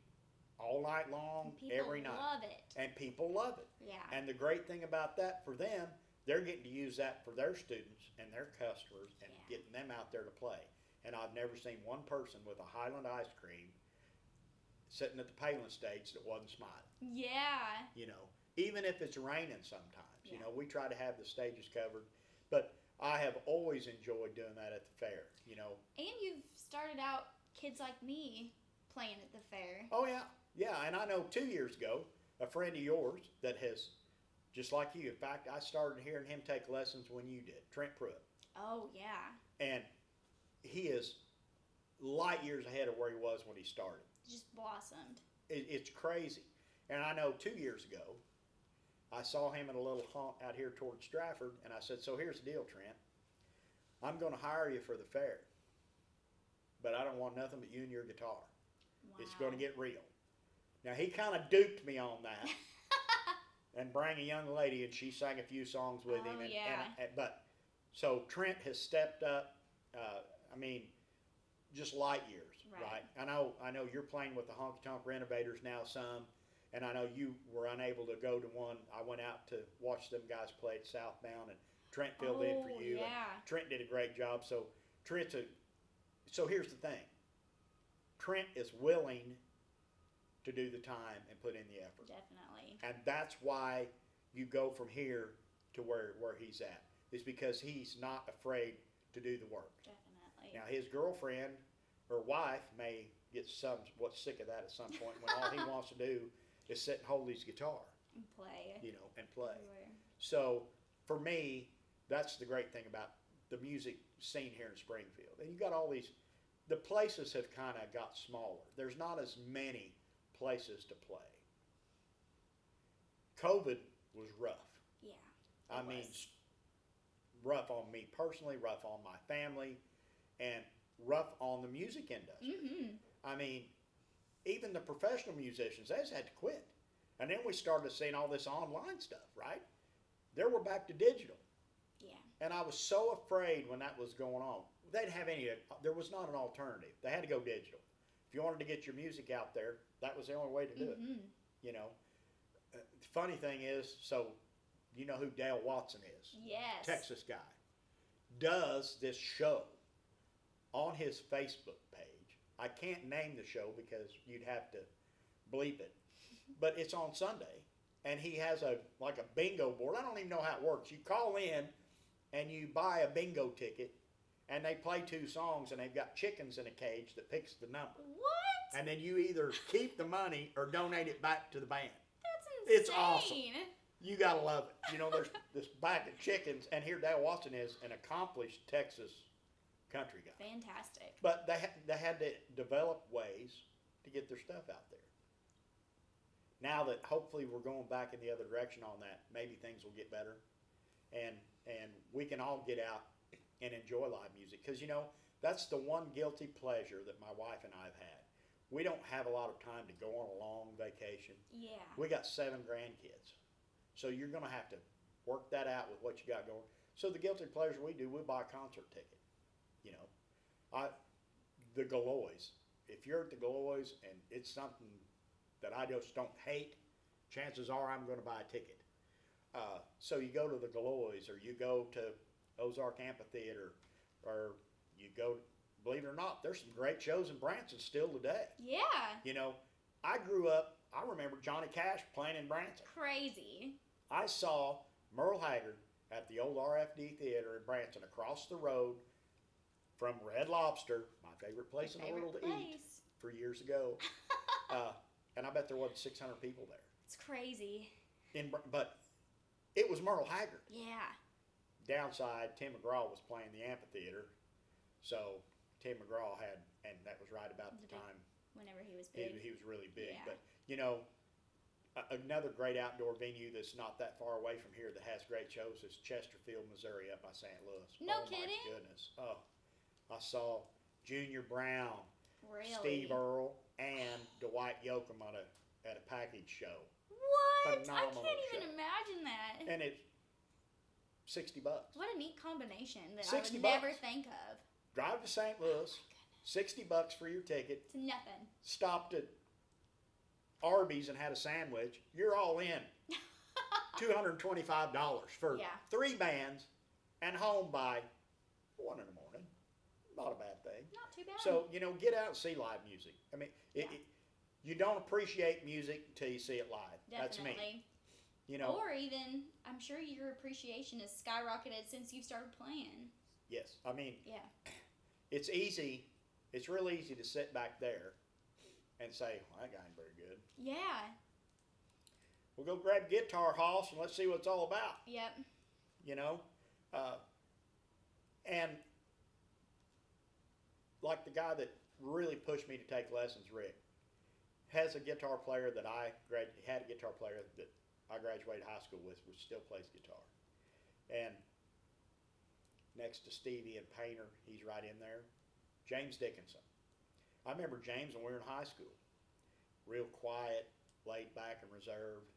all night long, every night. People love it. And people love it. Yeah. And the great thing about that for them, they're getting to use that for their students and their customers and getting them out there to play. And I've never seen one person with a Highland ice cream sitting at the Palin stage that wasn't smiling. Yeah. You know, even if it's raining sometimes. You know, we try to have the stages covered. But I have always enjoyed doing that at the fair, you know. And you've started out kids like me playing at the fair. Oh, yeah. Yeah, and I know 2 years ago, a friend of yours that has, just like you, in fact, I started hearing him take lessons when you did, Trent Pruitt. Oh, yeah. And he is light years ahead of where he was when he started. Just blossomed. It's crazy. And I know 2 years ago, I saw him at a little haunt out here towards Stratford, and I said, so here's the deal, Trent. I'm going to hire you for the fair, but I don't want nothing but you and your guitar. Wow. It's going to get real. Now, he kind of duped me on that and bring a young lady, and she sang a few songs with him. But so Trent has stepped up, I mean, just light years, right? I know you're playing with the Honky Tonk Renovators now some, and I know you were unable to go to one. I went out to watch them guys play at Southbound, and Trent filled in for you. Yeah. And Trent did a great job. So so here's the thing. Trent is willing to do the time and put in the effort. Definitely. And that's why you go from here to where he's at. Is because he's not afraid to do the work. Definitely. Now his girlfriend or wife may get somewhat sick of that at some point when all he wants to do is sit and hold his guitar. And play. You know, and play. Everywhere. So for me, that's the great thing about the music scene here in Springfield. And you got all these, the places have kind of got smaller. There's not as many places to play. COVID was rough. Yeah. I mean, rough on me personally, rough on my family, and rough on the music industry. Mm-hmm. I mean, even the professional musicians, they just had to quit. And then we started seeing all this online stuff, right? There we're back to digital. Yeah. And I was so afraid when that was going on. There was not an alternative. They had to go digital. If you wanted to get your music out there, that was the only way to do it. You know, the funny thing is, so you know who Dale Watson is? Yes. Texas guy. Does this show on his Facebook page. I can't name the show because you'd have to bleep it. But it's on Sunday, and he has a bingo board. I don't even know how it works. You call in, and you buy a bingo ticket, and they play 2 songs, and they've got chickens in a cage that picks the number. What? And then you either keep the money or donate it back to the band. That's insane. It's awesome. You gotta love it. You know, there's this bag of chickens, and here Dale Watson is an accomplished Texas country guy. Fantastic. But they had to develop ways to get their stuff out there. Now that hopefully we're going back in the other direction on that, maybe things will get better, and we can all get out and enjoy live music. Because, you know, that's the one guilty pleasure that my wife and I have had. We don't have a lot of time to go on a long vacation. Yeah. We got 7 grandkids. So you're going to have to work that out with what you got going. So the guilty pleasure we do, we buy a concert ticket. You know, the Galois. If you're at the Galois and it's something that I just don't hate, chances are I'm going to buy a ticket. So you go to the Galois, or you go to Ozark Amphitheater, or you go believe it or not, there's some great shows in Branson still today. Yeah. You know, I grew up, I remember Johnny Cash playing in Branson. Crazy. I saw Merle Haggard at the old RFD Theater in Branson across the road from Red Lobster, my favorite place in the world to eat, for years ago. And I bet there wasn't 600 people there. It's crazy. But it was Merle Haggard. Yeah. Downside, Tim McGraw was playing the amphitheater. So Tim McGraw had, and that was right about the time. Whenever he was big. He was really big. Yeah. But, you know, another great outdoor venue that's not that far away from here that has great shows is Chesterfield, Missouri, up by St. Louis. No Oh, kidding? My goodness. Oh, I saw Junior Brown, Really? Steve Earle, and Dwight Yoakam at a package show. What? Phenomenal I can't even show. imagine that. And it's $60. What a neat combination that I 60 would never bucks. think of. Drive to St. Louis, $60 for your ticket. It's nothing. Stopped at Arby's and had a sandwich. You're all in. $225 for 3 bands and home by 1 in the morning. Not a bad thing. Not too bad. So, you know, get out and see live music. I mean, you don't appreciate music until you see it live. That's Definitely. me. You know. Or even, I'm sure your appreciation has skyrocketed since you started playing. Yes. I mean, Yeah. it's easy. It's real easy to sit back there and say, well, that guy ain't very good. Yeah. We'll go grab Guitar Hoss and let's see what it's all about. Yep. You know? And like the guy that really pushed me to take lessons, Rick, has a guitar player that had a guitar player that I graduated high school with, which still plays guitar. And next to Stevie and Painter, he's right in there, James Dickinson. I remember James when we were in high school. Real quiet, laid back and reserved.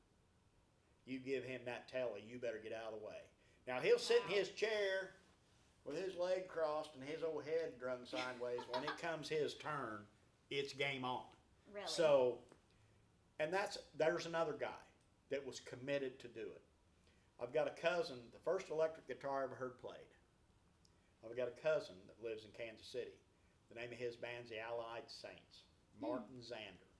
You give him that telly, you better get out of the way. Now he'll sit in his chair with his leg crossed and his old head drung sideways. When it comes his turn, it's game on. Really? So, and there's another guy that was committed to do it. I've got a cousin, the first electric guitar I ever heard played. I've got a cousin that lives in Kansas City. The name of his band's the Allied Saints, Martin Zander.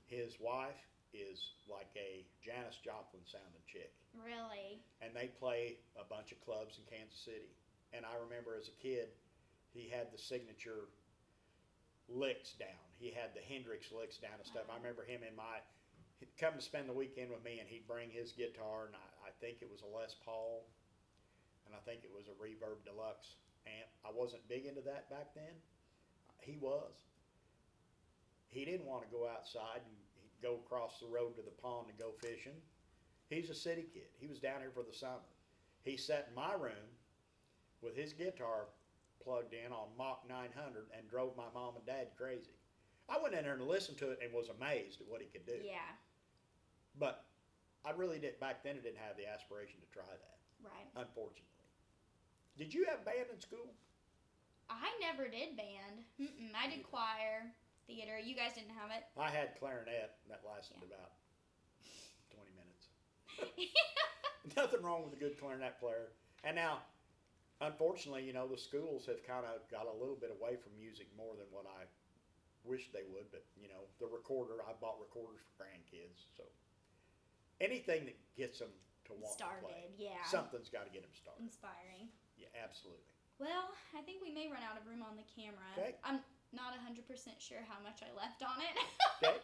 His wife is like a Janis Joplin sounding chick. Really? And they play a bunch of clubs in Kansas City. And I remember as a kid, he had the signature licks down. He had the Hendrix licks down and stuff. I remember he'd come to spend the weekend with me and he'd bring his guitar, and I think it was a Les Paul, and I think it was a Reverb Deluxe amp. I wasn't big into that back then. He was. He didn't want to go outside and go across the road to the pond and go fishing. He's a city kid. He was down here for the summer. He sat in my room with his guitar plugged in on Mach 900 and drove my mom and dad crazy. I went in there and listened to it and was amazed at what he could do. Yeah. But I really didn't, back then I didn't have the aspiration to try that. Right. Unfortunately. Did you have band in school? I never did band. I did choir, theater. You guys didn't have it? I had clarinet, and that lasted about 20 minutes. Nothing wrong with a good clarinet player. And now, unfortunately, you know, the schools have kind of got a little bit away from music more than what I wish they would. But, you know, the recorder, I bought recorders for grandkids. So anything that gets them to want to play. Yeah. Something's got to get them started. Inspiring. Yeah, absolutely. Well, I think we may run out of room on the camera. Okay. I'm not 100% sure how much I left on it. Okay.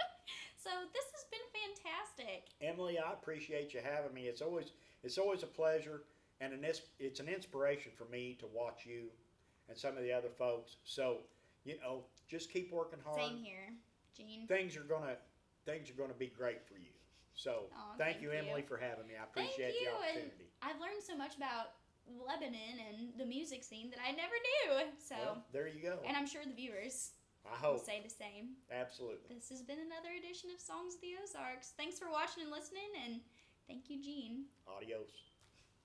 So this has been fantastic. Emalee, I appreciate you having me. It's always a pleasure, and it's an inspiration for me to watch you and some of the other folks. So, you know, just keep working hard. Same here, Gene. Things are gonna be great for you. So, thank you, Emalee, for having me. I appreciate the opportunity. And I've learned so much about Lebanon and the music scene that I never knew. So well, there you go. And I'm sure the viewers I hope will say the same. Absolutely. This has been another edition of Songs of the Ozarks. Thanks for watching and listening, and thank you, Gene. Adios.